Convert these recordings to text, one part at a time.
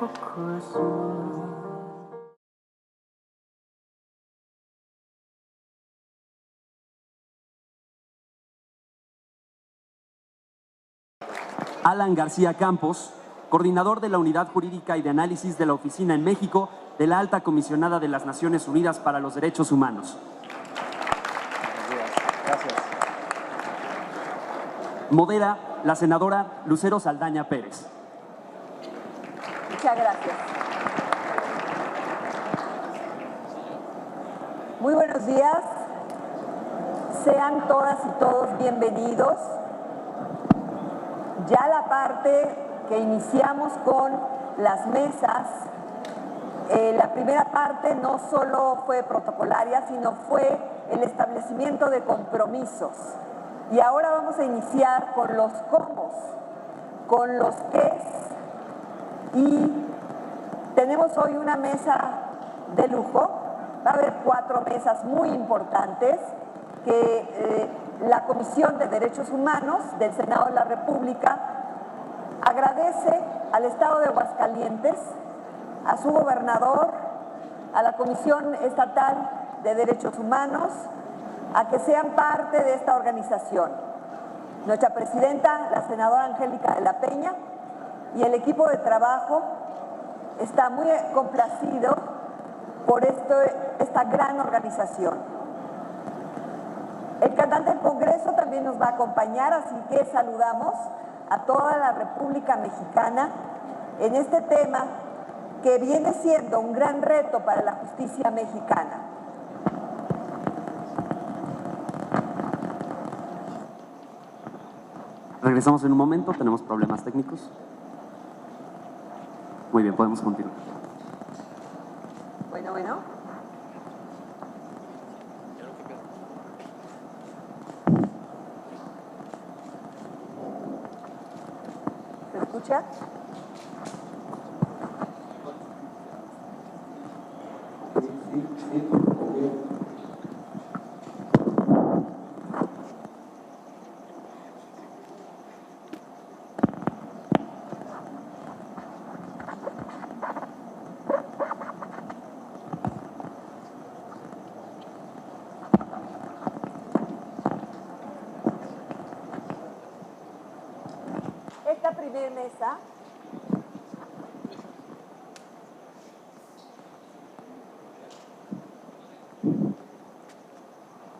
for Christmas. Alan García Campos, coordinador de la Unidad Jurídica y de Análisis de la Oficina en México de la Alta Comisionada de las Naciones Unidas para los Derechos Humanos. Gracias. Modera la senadora Lucero Saldaña Pérez. Muchas gracias. Muy buenos días. Sean todas y todos bienvenidos. Ya la parte que iniciamos con las mesas, la primera parte no solo fue protocolaria, sino fue el establecimiento de compromisos. Y ahora vamos a iniciar con los cómo, con los qués. Y tenemos hoy una mesa de lujo. Va a haber 4 mesas muy importantes que la Comisión de Derechos Humanos del Senado de la República agradece al Estado de Aguascalientes, a su gobernador, a la Comisión Estatal de Derechos Humanos, a que sean parte de esta organización. Nuestra presidenta, la senadora Angélica de la Peña, y el equipo de trabajo está muy complacido por esta gran organización. El canal del Congreso también nos va a acompañar, así que saludamos a toda la República Mexicana en este tema que viene siendo un gran reto para la justicia mexicana. Regresamos en un momento, tenemos problemas técnicos. Muy bien, podemos continuar. Bueno. ¿Se escucha? Esta primera mesa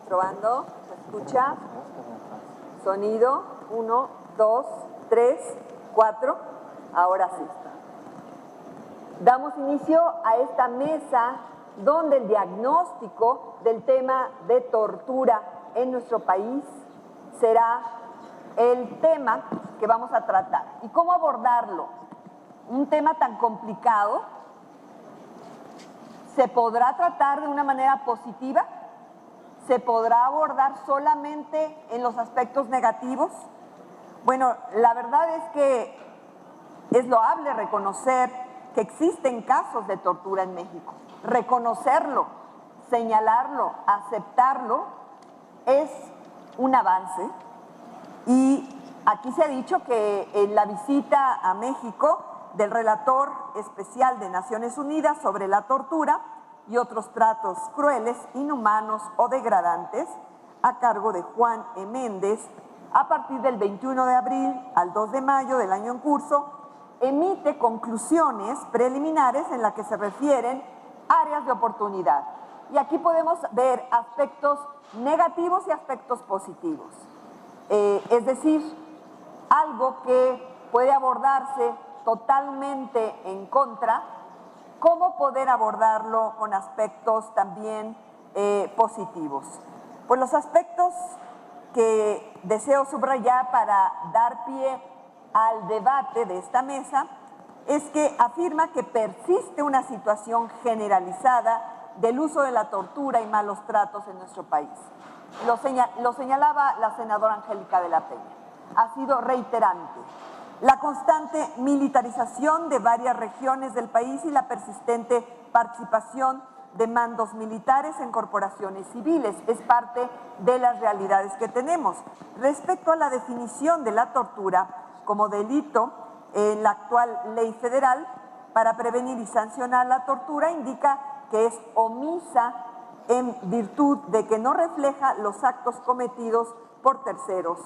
probando, ¿se escucha? Sonido, 1, 2, 3, 4, ahora sí. Damos inicio a esta mesa donde el diagnóstico del tema de tortura en nuestro país será el tema que vamos a tratar. ¿Y cómo abordarlo? Un tema tan complicado, ¿se podrá tratar de una manera positiva? ¿Se podrá abordar solamente en los aspectos negativos? Bueno, la verdad es que es loable reconocer que existen casos de tortura en México. Reconocerlo, señalarlo, aceptarlo es un avance. Y aquí se ha dicho que en la visita a México del relator especial de Naciones Unidas sobre la tortura y otros tratos crueles, inhumanos o degradantes, a cargo de Juan E. Méndez, a partir del 21 de abril al 2 de mayo del año en curso, emite conclusiones preliminares en las que se refieren áreas de oportunidad. Y aquí podemos ver aspectos negativos y aspectos positivos. Es decir, algo que puede abordarse totalmente en contra, ¿cómo poder abordarlo con aspectos también positivos? Pues los aspectos que deseo subrayar para dar pie al debate de esta mesa es que afirma que persiste una situación generalizada del uso de la tortura y malos tratos en nuestro país. Lo señalaba la senadora Angélica de la Peña. Ha sido reiterante la constante militarización de varias regiones del país y la persistente participación de mandos militares en corporaciones civiles. Es parte de las realidades que tenemos. Respecto a la definición de la tortura como delito en la actual ley federal, para prevenir y sancionar la tortura indica que es omisa en virtud de que no refleja los actos cometidos por terceros.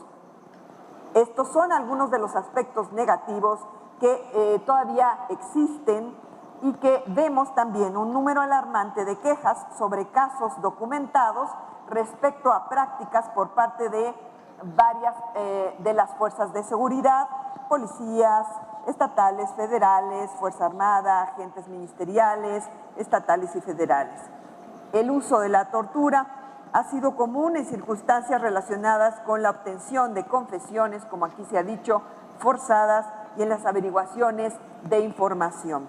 Estos son algunos de los aspectos negativos que todavía existen y que vemos también un número alarmante de quejas sobre casos documentados respecto a prácticas por parte de varias de las fuerzas de seguridad, policías estatales, federales, Fuerza Armada, agentes ministeriales, estatales y federales. El uso de la tortura ha sido común en circunstancias relacionadas con la obtención de confesiones, como aquí se ha dicho, forzadas y en las averiguaciones de información.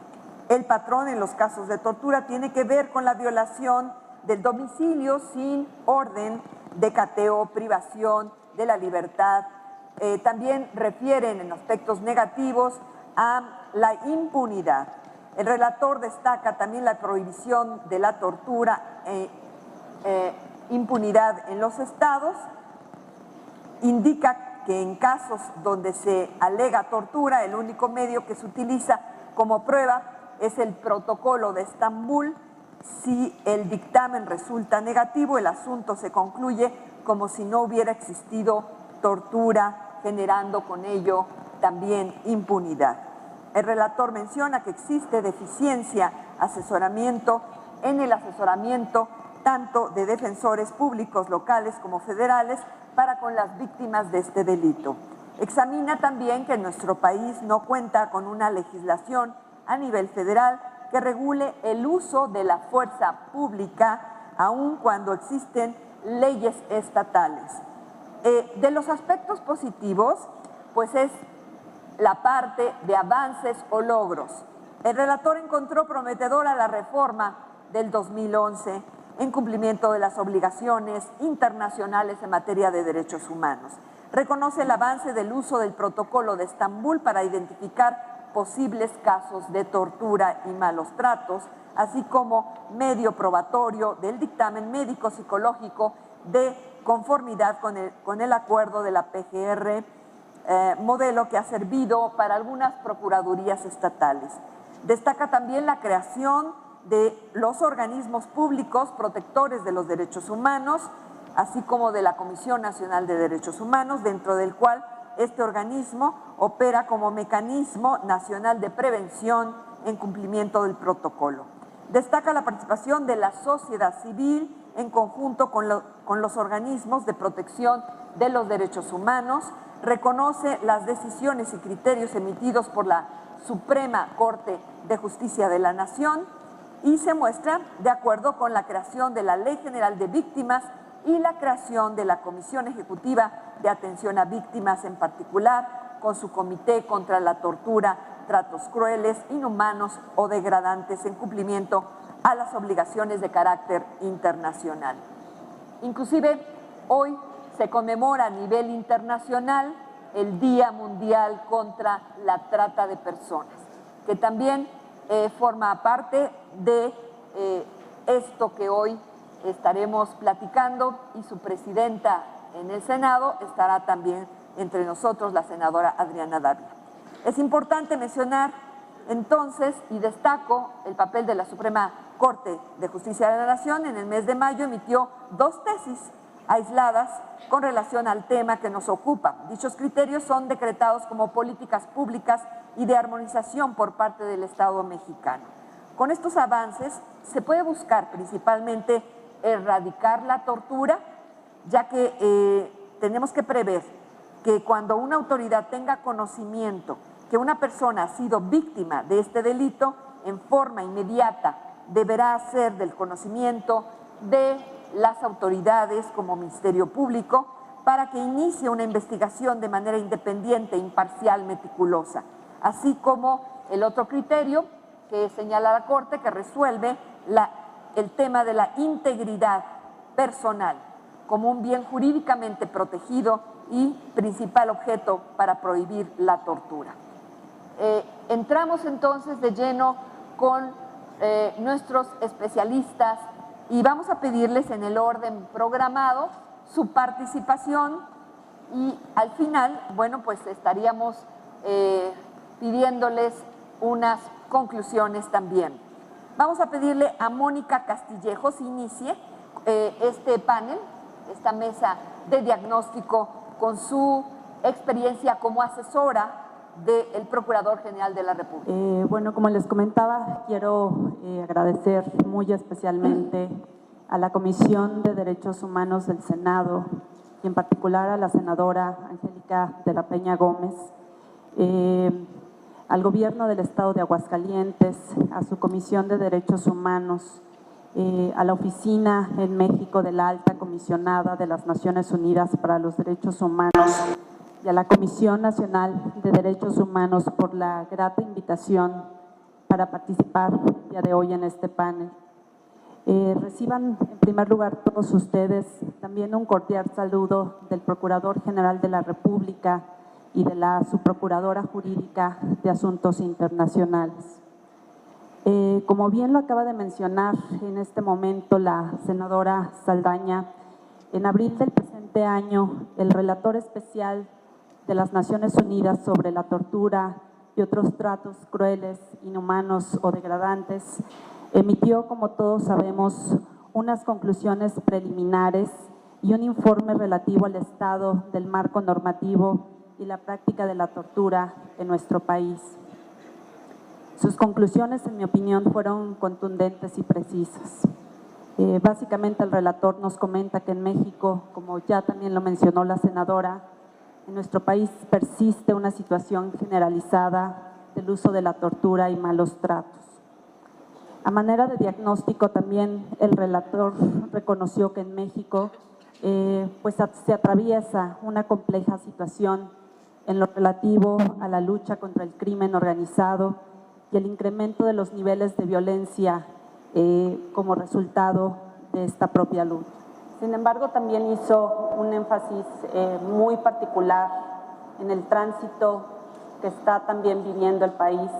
El patrón en los casos de tortura tiene que ver con la violación del domicilio sin orden de cateo, privación de la libertad. También refieren en aspectos negativos a la impunidad. El relator destaca también la prohibición de la tortura impunidad en los estados, indica que en casos donde se alega tortura, el único medio que se utiliza como prueba es el protocolo de Estambul. Si el dictamen resulta negativo, el asunto se concluye como si no hubiera existido tortura, generando con ello también impunidad. El relator menciona que existe deficiencia en el asesoramiento tanto de defensores públicos locales como federales para con las víctimas de este delito. Examina también que nuestro país no cuenta con una legislación a nivel federal que regule el uso de la fuerza pública, aun cuando existen leyes estatales. De los aspectos positivos, pues es la parte de avances o logros. El relator encontró prometedora la reforma del 2011 en cumplimiento de las obligaciones internacionales en materia de derechos humanos. Reconoce el avance del uso del protocolo de Estambul para identificar posibles casos de tortura y malos tratos, así como medio probatorio del dictamen médico-psicológico de conformidad con el acuerdo de la PGR, modelo que ha servido para algunas procuradurías estatales. Destaca también la creación de los organismos públicos protectores de los derechos humanos, así como de la Comisión Nacional de Derechos Humanos, dentro del cual este organismo opera como mecanismo nacional de prevención en cumplimiento del protocolo. Destaca la participación de la sociedad civil en conjunto con los organismos de protección de los derechos humanos, reconoce las decisiones y criterios emitidos por la Suprema Corte de Justicia de la Nación y se muestra de acuerdo con la creación de la Ley General de Víctimas y la creación de la Comisión Ejecutiva de Atención a Víctimas, en particular con su Comité contra la Tortura, Tratos Crueles, Inhumanos o Degradantes en cumplimiento a las obligaciones de carácter internacional. Inclusive, hoy se conmemora a nivel internacional el Día Mundial contra la Trata de Personas, que también forma parte de esto que hoy estaremos platicando, y su presidenta en el Senado estará también entre nosotros, la senadora Adriana Dávila. Es importante mencionar entonces, y destaco el papel de la Suprema Corte de Justicia de la Nación. En el mes de mayo emitió 2 tesis aisladas con relación al tema que nos ocupa. Dichos criterios son decretados como políticas públicas y de armonización por parte del Estado mexicano. Con estos avances se puede buscar principalmente erradicar la tortura, ya que tenemos que prever que cuando una autoridad tenga conocimiento que una persona ha sido víctima de este delito, en forma inmediata deberá hacer del conocimiento de las autoridades como Ministerio Público para que inicie una investigación de manera independiente, imparcial, meticulosa, así como el otro criterio que señala la Corte, que resuelve el tema de la integridad personal como un bien jurídicamente protegido y principal objeto para prohibir la tortura. Entramos entonces de lleno con nuestros especialistas y vamos a pedirles en el orden programado su participación y al final, bueno, pues estaríamos pidiéndoles unas conclusiones también. Vamos a pedirle a Mónica Castillejos inicie este panel, esta mesa de diagnóstico con su experiencia como asesora del Procurador General de la República. Bueno, como les comentaba, quiero agradecer muy especialmente a la Comisión de Derechos Humanos del Senado y en particular a la senadora Angélica de la Peña Gómez, al Gobierno del Estado de Aguascalientes, a su Comisión de Derechos Humanos, a la Oficina en México de la Alta Comisionada de las Naciones Unidas para los Derechos Humanos y a la Comisión Nacional de Derechos Humanos por la grata invitación para participar el día de hoy en este panel. Reciban en primer lugar todos ustedes también un cordial saludo del Procurador General de la República y de la Subprocuradora Jurídica de Asuntos Internacionales. Como bien lo acaba de mencionar en este momento la senadora Saldaña, en abril del presente año, el relator especial de las Naciones Unidas sobre la tortura y otros tratos crueles, inhumanos o degradantes, emitió, como todos sabemos, unas conclusiones preliminares y un informe relativo al estado del marco normativo y la práctica de la tortura en nuestro país. Sus conclusiones, en mi opinión, fueron contundentes y precisas. Básicamente, el relator nos comenta que en México, como ya también lo mencionó la senadora, en nuestro país persiste una situación generalizada del uso de la tortura y malos tratos. A manera de diagnóstico, también el relator reconoció que en México se atraviesa una compleja situación en lo relativo a la lucha contra el crimen organizado y el incremento de los niveles de violencia como resultado de esta propia lucha. Sin embargo, también hizo un énfasis muy particular en el tránsito que está también viviendo el país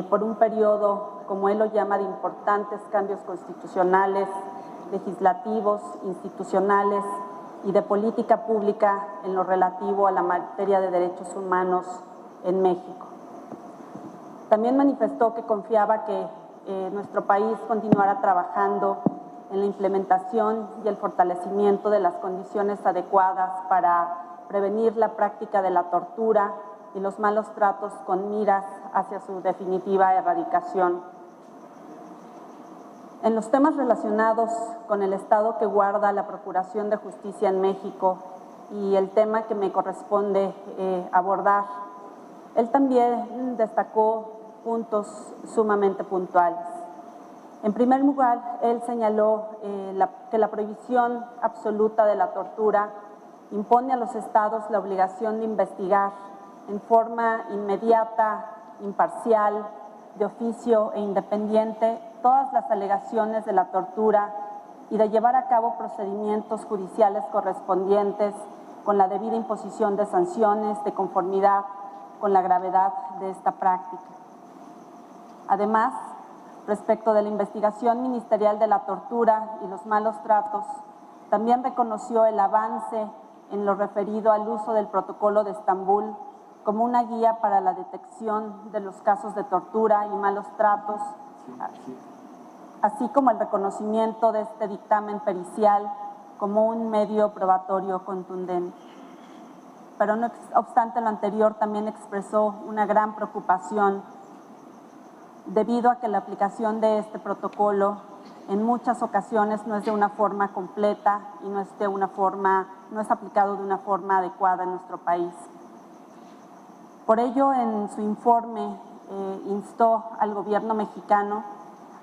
por un periodo, como él lo llama, de importantes cambios constitucionales, legislativos, institucionales y de política pública en lo relativo a la materia de derechos humanos en México. También manifestó que confiaba que nuestro país continuara trabajando en la implementación y el fortalecimiento de las condiciones adecuadas para prevenir la práctica de la tortura y los malos tratos con miras hacia su definitiva erradicación. En los temas relacionados con el estado que guarda la Procuración de Justicia en México y el tema que me corresponde abordar, él también destacó puntos sumamente puntuales. En primer lugar, él señaló que la prohibición absoluta de la tortura impone a los estados la obligación de investigar en forma inmediata, imparcial, de oficio e independiente todas las alegaciones de la tortura y de llevar a cabo procedimientos judiciales correspondientes con la debida imposición de sanciones de conformidad con la gravedad de esta práctica. Además, respecto de la investigación ministerial de la tortura y los malos tratos, también reconoció el avance en lo referido al uso del Protocolo de Estambul como una guía para la detección de los casos de tortura y malos tratos, así como el reconocimiento de este dictamen pericial como un medio probatorio contundente. Pero no obstante lo anterior, también expresó una gran preocupación debido a que la aplicación de este protocolo en muchas ocasiones no es de una forma completa y no es aplicado de una forma adecuada en nuestro país. Por ello, en su informe instó al gobierno mexicano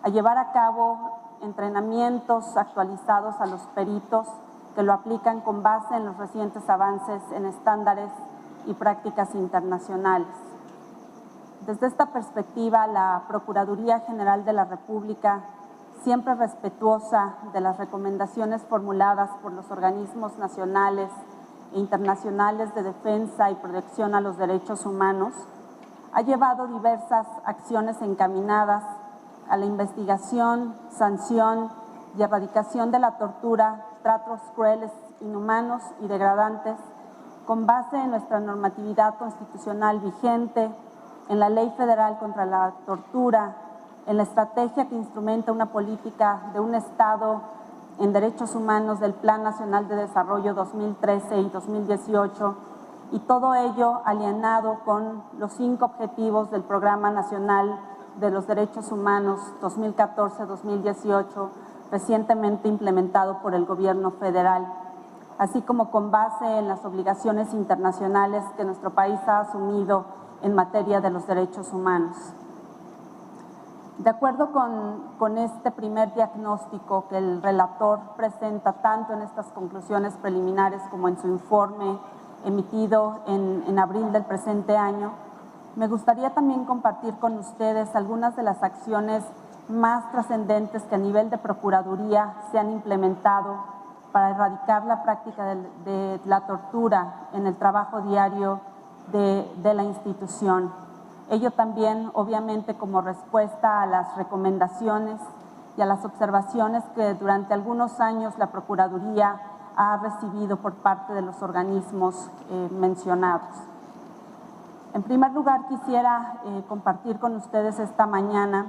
a llevar a cabo entrenamientos actualizados a los peritos que lo aplican con base en los recientes avances en estándares y prácticas internacionales. Desde esta perspectiva, la Procuraduría General de la República, siempre respetuosa de las recomendaciones formuladas por los organismos nacionales e internacionales de defensa y protección a los derechos humanos, ha llevado diversas acciones encaminadas a la investigación, sanción y erradicación de la tortura, tratos crueles, inhumanos y degradantes, con base en nuestra normatividad constitucional vigente, en la Ley Federal contra la Tortura, en la estrategia que instrumenta una política de un Estado en derechos humanos del Plan Nacional de Desarrollo 2013 y 2018, y todo ello alineado con los 5 objetivos del Programa Nacional de los Derechos Humanos 2014-2018, recientemente implementado por el Gobierno federal, así como con base en las obligaciones internacionales que nuestro país ha asumido en materia de los derechos humanos. De acuerdo con este primer diagnóstico que el relator presenta tanto en estas conclusiones preliminares como en su informe emitido en abril del presente año, me gustaría también compartir con ustedes algunas de las acciones más trascendentes que a nivel de Procuraduría se han implementado para erradicar la práctica de la tortura en el trabajo diario de la institución. Ello también, obviamente, como respuesta a las recomendaciones y a las observaciones que durante algunos años la Procuraduría ha recibido por parte de los organismos mencionados. En primer lugar, quisiera compartir con ustedes esta mañana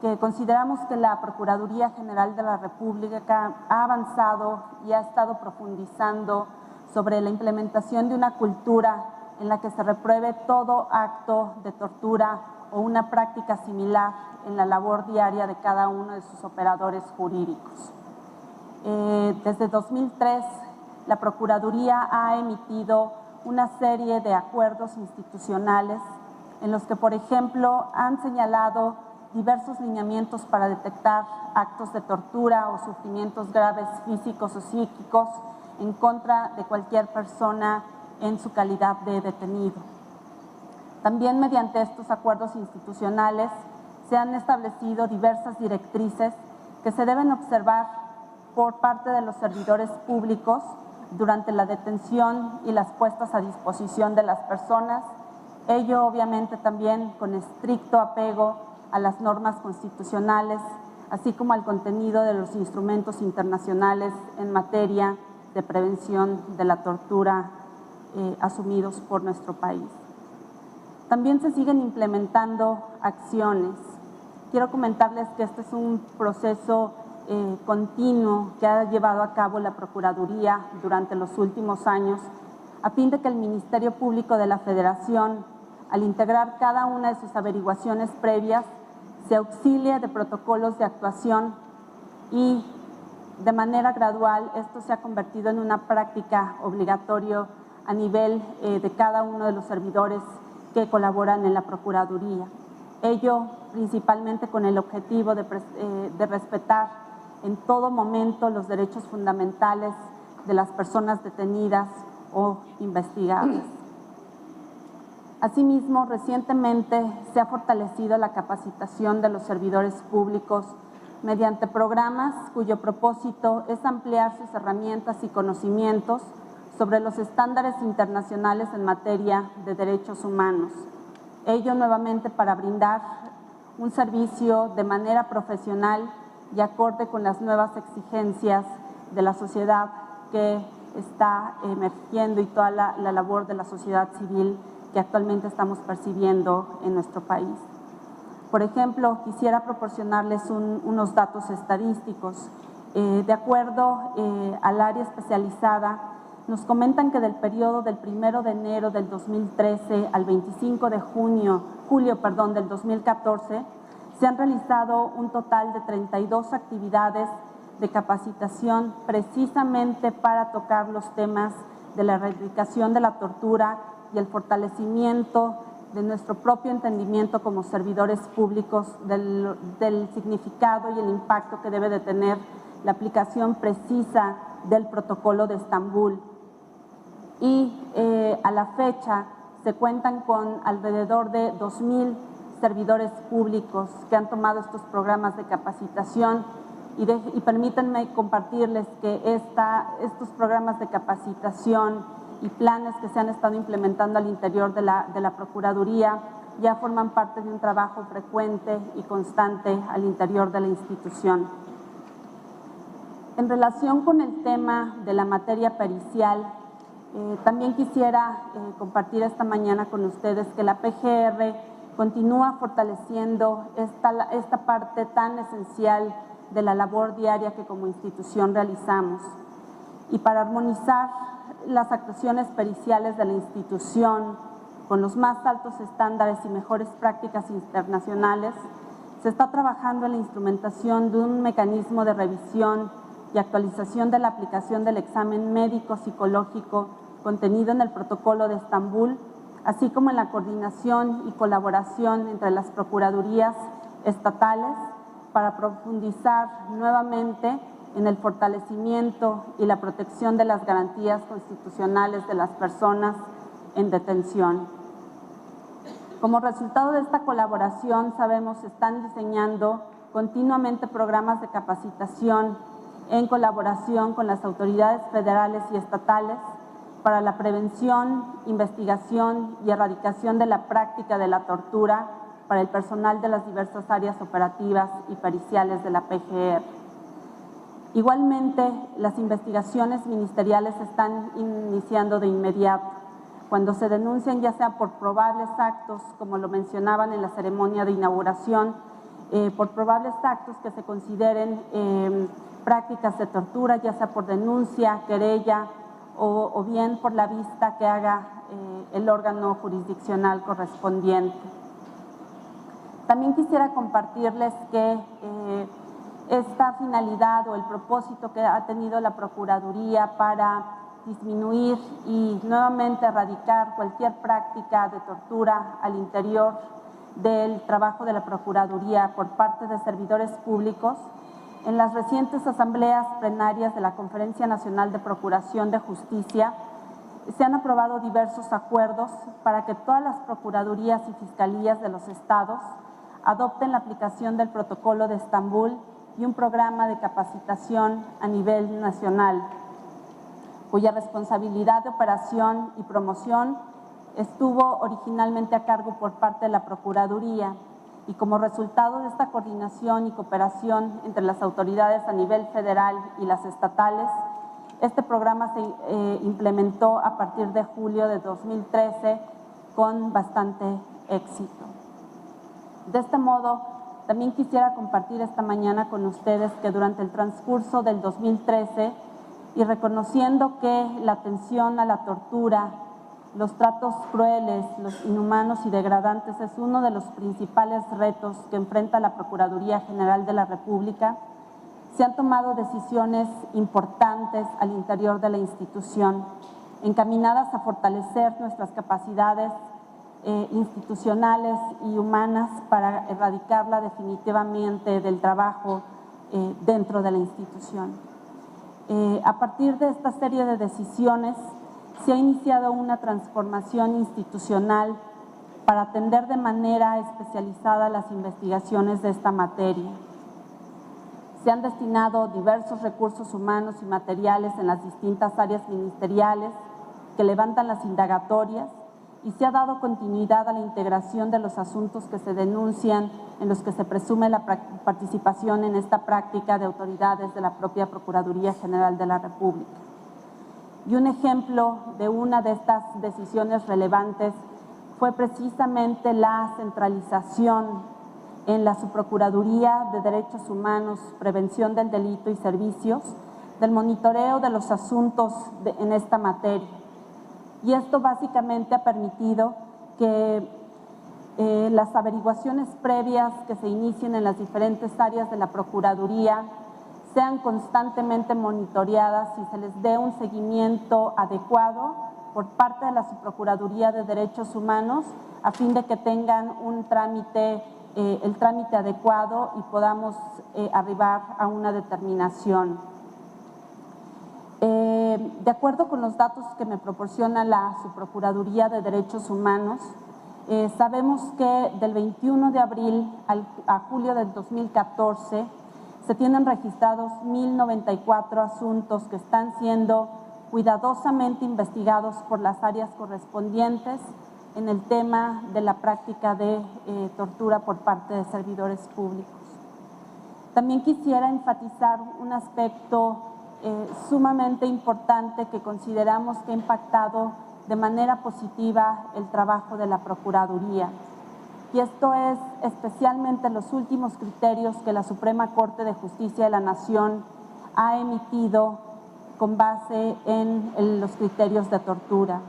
que consideramos que la Procuraduría General de la República ha avanzado y ha estado profundizando sobre la implementación de una cultura en la que se repruebe todo acto de tortura o una práctica similar en la labor diaria de cada uno de sus operadores jurídicos. Desde 2003, la Procuraduría ha emitido una serie de acuerdos institucionales en los que, por ejemplo, han señalado diversos lineamientos para detectar actos de tortura o sufrimientos graves físicos o psíquicos en contra de cualquier persona en su calidad de detenido. También mediante estos acuerdos institucionales se han establecido diversas directrices que se deben observar por parte de los servidores públicos durante la detención y las puestas a disposición de las personas, ello obviamente también con estricto apego a las normas constitucionales, así como al contenido de los instrumentos internacionales en materia de prevención de la tortura asumidos por nuestro país. También se siguen implementando acciones. Quiero comentarles que este es un proceso continuo que ha llevado a cabo la Procuraduría durante los últimos años, a fin de que el Ministerio Público de la Federación, al integrar cada una de sus averiguaciones previas, se auxilie de protocolos de actuación y de manera gradual esto se ha convertido en una práctica obligatoria a nivel de cada uno de los servidores que colaboran en la Procuraduría. Ello principalmente con el objetivo de respetar en todo momento los derechos fundamentales de las personas detenidas o investigadas. Asimismo, recientemente se ha fortalecido la capacitación de los servidores públicos mediante programas cuyo propósito es ampliar sus herramientas y conocimientos sobre los estándares internacionales en materia de derechos humanos. Ello nuevamente para brindar un servicio de manera profesional y acorde con las nuevas exigencias de la sociedad que está emergiendo y toda la labor de la sociedad civil que actualmente estamos percibiendo en nuestro país. Por ejemplo, quisiera proporcionarles unos datos estadísticos. De acuerdo al área especializada, nos comentan que del periodo del 1 de enero del 2013 al 25 de julio del 2014, se han realizado un total de 32 actividades de capacitación precisamente para tocar los temas de la erradicación de la tortura y el fortalecimiento de nuestro propio entendimiento como servidores públicos del significado y el impacto que debe de tener la aplicación precisa del Protocolo de Estambul. Y a la fecha se cuentan con alrededor de 2,000 servidores públicos que han tomado estos programas de capacitación y permítanme compartirles que estos programas de capacitación y planes que se han estado implementando al interior de la Procuraduría ya forman parte de un trabajo frecuente y constante al interior de la institución. En relación con el tema de la materia pericial, también quisiera compartir esta mañana con ustedes que la PGR continúa fortaleciendo esta parte tan esencial de la labor diaria que como institución realizamos. Y para armonizar las actuaciones periciales de la institución con los más altos estándares y mejores prácticas internacionales, se está trabajando en la instrumentación de un mecanismo de revisión y actualización de la aplicación del examen médico-psicológico contenido en el Protocolo de Estambul, así como en la coordinación y colaboración entre las procuradurías estatales para profundizar nuevamente en el fortalecimiento y la protección de las garantías constitucionales de las personas en detención. Como resultado de esta colaboración, sabemos que se están diseñando continuamente programas de capacitación en colaboración con las autoridades federales y estatales para la prevención, investigación y erradicación de la práctica de la tortura para el personal de las diversas áreas operativas y periciales de la PGR. Igualmente, las investigaciones ministeriales se están iniciando de inmediato, cuando se denuncian ya sea por probables actos, como lo mencionaban en la ceremonia de inauguración, por probables actos que se consideren prácticas de tortura, ya sea por denuncia, querella o bien por la vista que haga el órgano jurisdiccional correspondiente. También quisiera compartirles que esta finalidad o el propósito que ha tenido la Procuraduría para disminuir y nuevamente erradicar cualquier práctica de tortura al interior del trabajo de la Procuraduría por parte de servidores públicos. En las recientes asambleas plenarias de la Conferencia Nacional de Procuración de Justicia se han aprobado diversos acuerdos para que todas las procuradurías y fiscalías de los estados adopten la aplicación del Protocolo de Estambul y un programa de capacitación a nivel nacional, cuya responsabilidad de operación y promoción estuvo originalmente a cargo por parte de la Procuraduría, y como resultado de esta coordinación y cooperación entre las autoridades a nivel federal y las estatales, este programa se implementó a partir de julio de 2013 con bastante éxito. De este modo, también quisiera compartir esta mañana con ustedes que durante el transcurso del 2013, y reconociendo que la atención a la tortura, los tratos crueles, los inhumanos y degradantes es uno de los principales retos que enfrenta la Procuraduría General de la República, se han tomado decisiones importantes al interior de la institución, encaminadas a fortalecer nuestras capacidades institucionales y humanas para erradicarla definitivamente del trabajo dentro de la institución. A partir de esta serie de decisiones, se ha iniciado una transformación institucional para atender de manera especializada las investigaciones de esta materia. Se han destinado diversos recursos humanos y materiales en las distintas áreas ministeriales que levantan las indagatorias y se ha dado continuidad a la integración de los asuntos que se denuncian en los que se presume la participación en esta práctica de autoridades de la propia Procuraduría General de la República. Y un ejemplo de una de estas decisiones relevantes fue precisamente la centralización en la Subprocuraduría de Derechos Humanos, Prevención del Delito y Servicios del monitoreo de los asuntos en esta materia. Y esto básicamente ha permitido que las averiguaciones previas que se inicien en las diferentes áreas de la Procuraduría sean constantemente monitoreadas y se les dé un seguimiento adecuado por parte de la Subprocuraduría de Derechos Humanos a fin de que tengan un trámite, el trámite adecuado y podamos arribar a una determinación. De acuerdo con los datos que me proporciona la Subprocuraduría de Derechos Humanos, sabemos que del 21 de abril a julio del 2014 se tienen registrados 1.094 asuntos que están siendo cuidadosamente investigados por las áreas correspondientes en el tema de la práctica de tortura por parte de servidores públicos. También quisiera enfatizar un aspecto sumamente importante que consideramos que ha impactado de manera positiva el trabajo de la Procuraduría. y esto es especialmente los últimos criterios que la Suprema Corte de Justicia de la Nación ha emitido con base en los criterios de tortura.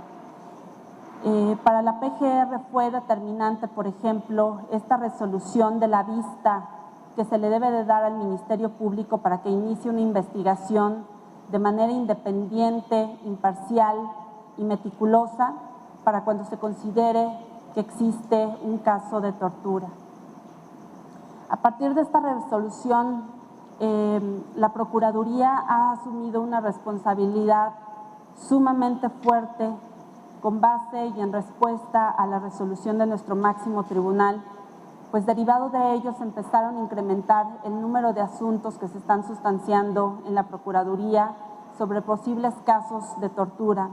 Para la PGR fue determinante, por ejemplo, esta resolución de la vista que se le debe de dar al Ministerio Público para que inicie una investigación de manera independiente, imparcial y meticulosa para cuando se considere que existe un caso de tortura. A partir de esta resolución, la Procuraduría ha asumido una responsabilidad sumamente fuerte con base y en respuesta a la resolución de nuestro máximo tribunal, pues derivado de ellos empezaron a incrementar el número de asuntos que se están sustanciando en la Procuraduría sobre posibles casos de tortura,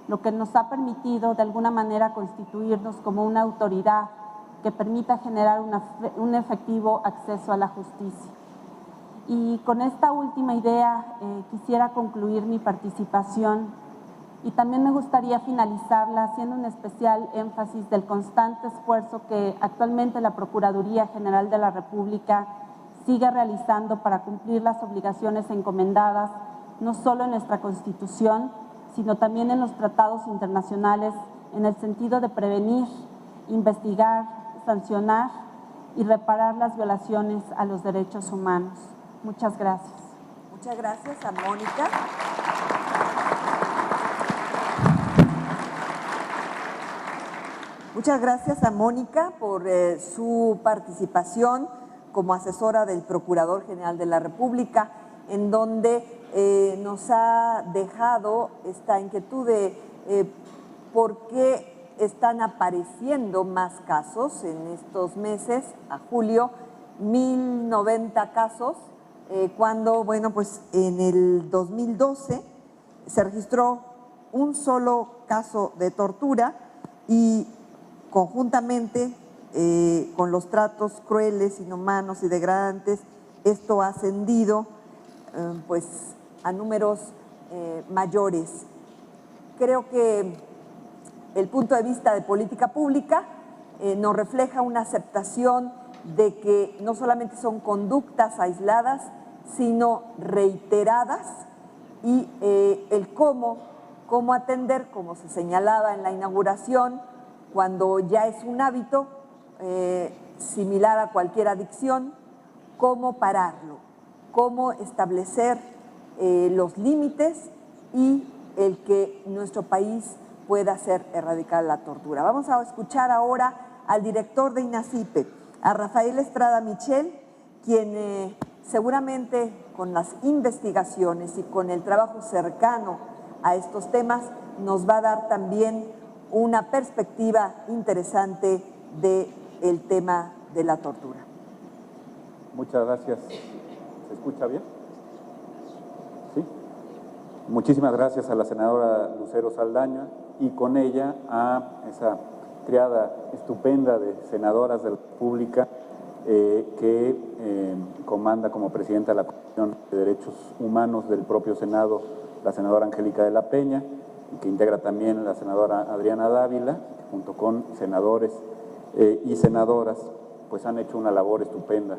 lo que nos ha permitido de alguna manera constituirnos como una autoridad que permita generar un efectivo acceso a la justicia. Y con esta última idea quisiera concluir mi participación y también me gustaría finalizarla haciendo un especial énfasis del constante esfuerzo que actualmente la Procuraduría General de la República sigue realizando para cumplir las obligaciones encomendadas, no solo en nuestra Constitución, sino también en los tratados internacionales, en el sentido de prevenir, investigar, sancionar y reparar las violaciones a los derechos humanos. Muchas gracias. Muchas gracias a Mónica. Muchas gracias a Mónica por su participación como asesora del Procurador General de la República, en donde nos ha dejado esta inquietud de por qué están apareciendo más casos en estos meses, a julio, 1090 casos, cuando, bueno, pues en el 2012 se registró un solo caso de tortura y conjuntamente con los tratos crueles, inhumanos y degradantes, esto ha ascendido pues a números mayores. Creo que el punto de vista de política pública nos refleja una aceptación de que no solamente son conductas aisladas, sino reiteradas, y el cómo atender, como se señalaba en la inauguración, cuando ya es un hábito similar a cualquier adicción, cómo pararlo, cómo establecer los límites y el que nuestro país pueda hacer erradicar la tortura. Vamos a escuchar ahora al director de INACIPE, a Rafael Estrada Michel, quien seguramente con las investigaciones y con el trabajo cercano a estos temas nos va a dar también una perspectiva interesante del tema de la tortura. Muchas gracias. ¿Se escucha bien? ¿Sí? Muchísimas gracias a la senadora Lucero Saldaña y con ella a esa triada estupenda de senadoras de la República que comanda como presidenta de la Comisión de Derechos Humanos del propio Senado la senadora Angélica de la Peña, y que integra también la senadora Adriana Dávila, que junto con senadores y senadoras pues han hecho una labor estupenda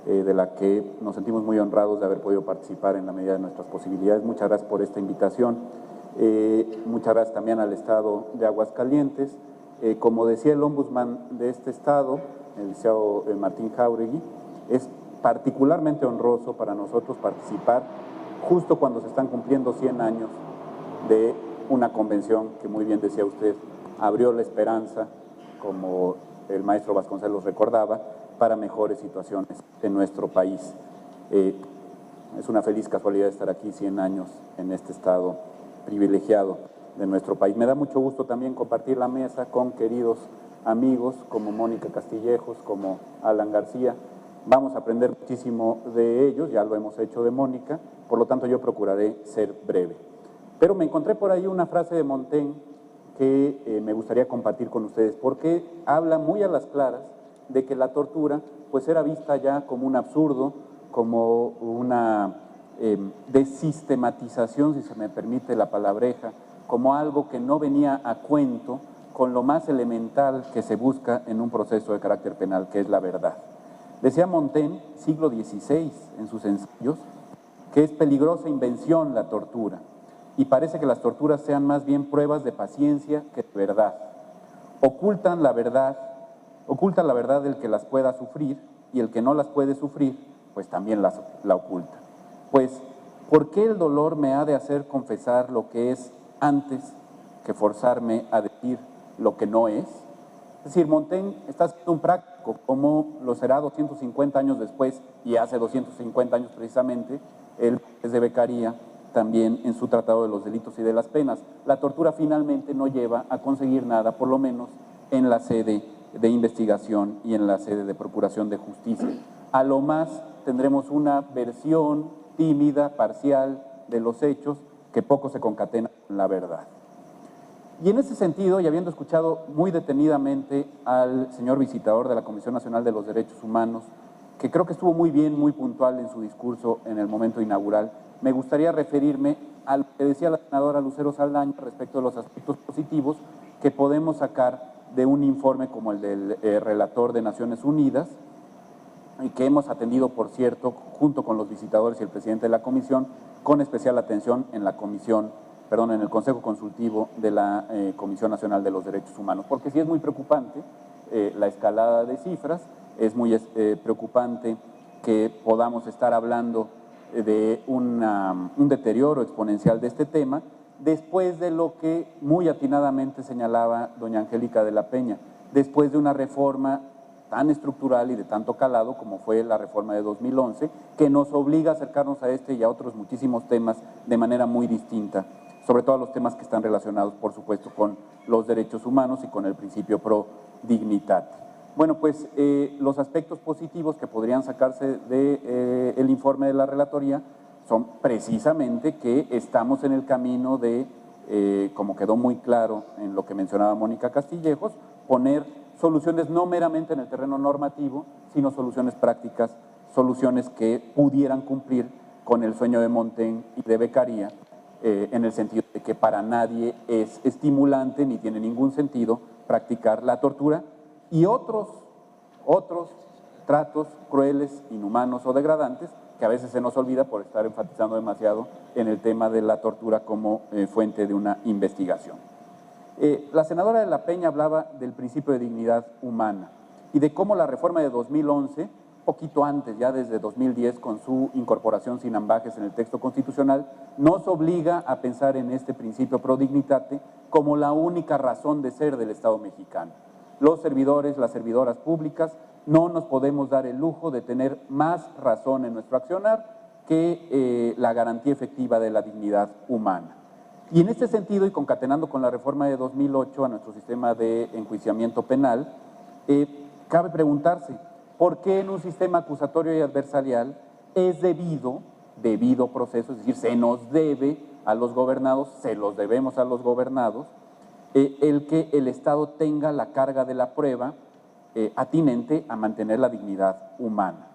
de la que nos sentimos muy honrados de haber podido participar en la medida de nuestras posibilidades. Muchas gracias por esta invitación. Muchas gracias también al Estado de Aguascalientes. Como decía el ombudsman de este Estado, el licenciado Martín Jáuregui, es particularmente honroso para nosotros participar justo cuando se están cumpliendo 100 años de una convención que, muy bien decía usted, abrió la esperanza, como el maestro Vasconcelos recordaba, para mejores situaciones en nuestro país. Es una feliz casualidad estar aquí 100 años en este estado privilegiado de nuestro país. Me da mucho gusto también compartir la mesa con queridos amigos como Mónica Castillejos, como Alan García. Vamos a aprender muchísimo de ellos, ya lo hemos hecho de Mónica, por lo tanto yo procuraré ser breve. Pero me encontré por ahí una frase de Montaigne que me gustaría compartir con ustedes, porque habla muy a las claras de que la tortura pues era vista ya como un absurdo, como una desistematización, si se me permite la palabreja, como algo que no venía a cuento con lo más elemental que se busca en un proceso de carácter penal, que es la verdad. Decía Montaigne, siglo XVI, en sus ensayos, que es peligrosa invención la tortura, y parece que las torturas sean más bien pruebas de paciencia que de verdad. Oculta la verdad del que las pueda sufrir, y el que no las puede sufrir, pues también la oculta. Pues, ¿por qué el dolor me ha de hacer confesar lo que es antes que forzarme a decir lo que no es? Es decir, Montaigne está haciendo un práctico, como lo será 250 años después, y hace 250 años precisamente, el juez de Beccaria, también en su Tratado de los Delitos y de las Penas. La tortura finalmente no lleva a conseguir nada, por lo menos en la sede de investigación y en la sede de procuración de justicia. A lo más tendremos una versión tímida, parcial de los hechos, que poco se concatena con la verdad. Y en ese sentido, y habiendo escuchado muy detenidamente al señor visitador de la Comisión Nacional de los Derechos Humanos, que creo que estuvo muy bien, muy puntual en su discurso en el momento inaugural, me gustaría referirme a lo que decía la senadora Lucero Saldaña respecto de los aspectos positivos que podemos sacar de un informe como el del relator de Naciones Unidas, y que hemos atendido, por cierto, junto con los visitadores y el presidente de la comisión, con especial atención en el Consejo Consultivo de la Comisión Nacional de los Derechos Humanos, porque sí es muy preocupante la escalada de cifras, es muy preocupante que podamos estar hablando de un deterioro exponencial de este tema, después de lo que muy atinadamente señalaba doña Angélica de la Peña, después de una reforma tan estructural y de tanto calado como fue la reforma de 2011, que nos obliga a acercarnos a este y a otros muchísimos temas de manera muy distinta, sobre todo a los temas que están relacionados, por supuesto, con los derechos humanos y con el principio pro dignitate. Bueno, pues los aspectos positivos que podrían sacarse del informe de la relatoría son precisamente que estamos en el camino de, como quedó muy claro en lo que mencionaba Mónica Castillejos, poner soluciones no meramente en el terreno normativo, sino soluciones prácticas, soluciones que pudieran cumplir con el sueño de Montaigne y de Beccaria, en el sentido de que para nadie es estimulante ni tiene ningún sentido practicar la tortura y otros tratos crueles, inhumanos o degradantes, que a veces se nos olvida por estar enfatizando demasiado en el tema de la tortura como fuente de una investigación. La senadora de la Peña hablaba del principio de dignidad humana y de cómo la reforma de 2011, poquito antes, ya desde 2010, con su incorporación sin ambajes en el texto constitucional, nos obliga a pensar en este principio pro dignitate como la única razón de ser del Estado mexicano. Los servidores, las servidoras públicas, no nos podemos dar el lujo de tener más razón en nuestro accionar que la garantía efectiva de la dignidad humana. Y en este sentido, y concatenando con la reforma de 2008 a nuestro sistema de enjuiciamiento penal, cabe preguntarse, ¿por qué en un sistema acusatorio y adversarial es debido proceso, es decir, se nos debe a los gobernados, se los debemos a los gobernados, el que el Estado tenga la carga de la prueba atinente a mantener la dignidad humana?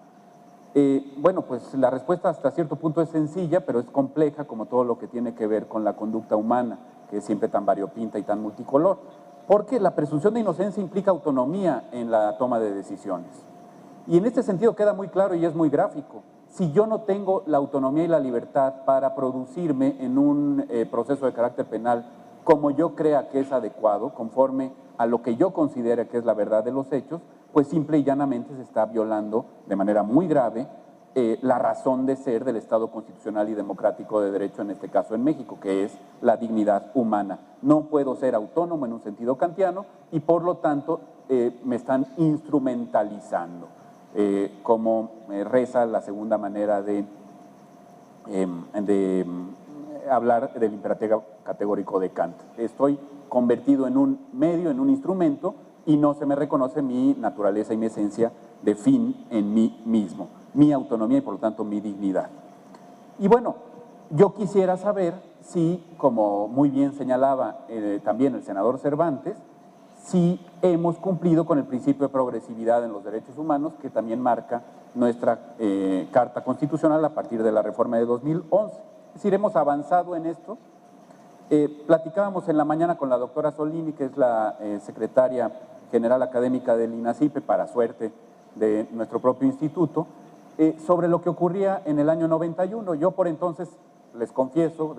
Bueno, pues la respuesta hasta cierto punto es sencilla, pero es compleja, como todo lo que tiene que ver con la conducta humana, que es siempre tan variopinta y tan multicolor, porque la presunción de inocencia implica autonomía en la toma de decisiones. Y en este sentido queda muy claro y es muy gráfico. Si yo no tengo la autonomía y la libertad para producirme en un proceso de carácter penal como yo crea que es adecuado, conforme a lo que yo considere que es la verdad de los hechos, pues simple y llanamente se está violando de manera muy grave la razón de ser del Estado constitucional y democrático de derecho, en este caso en México, que es la dignidad humana. No puedo ser autónomo en un sentido kantiano y por lo tanto me están instrumentalizando, como reza la segunda manera de hablar del imperativo categórico de Kant. Estoy convertido en un medio, en un instrumento, y no se me reconoce mi naturaleza y mi esencia de fin en mí mismo, mi autonomía y por lo tanto mi dignidad. Y bueno, yo quisiera saber si, como muy bien señalaba también el senador Cervantes, si hemos cumplido con el principio de progresividad en los derechos humanos que también marca nuestra Carta Constitucional a partir de la reforma de 2011. Es decir, hemos avanzado en esto. Platicábamos en la mañana con la doctora Solini, que es la secretaria general académica del INACYPE, para suerte de nuestro propio instituto, sobre lo que ocurría en el año 91. Yo por entonces, les confieso,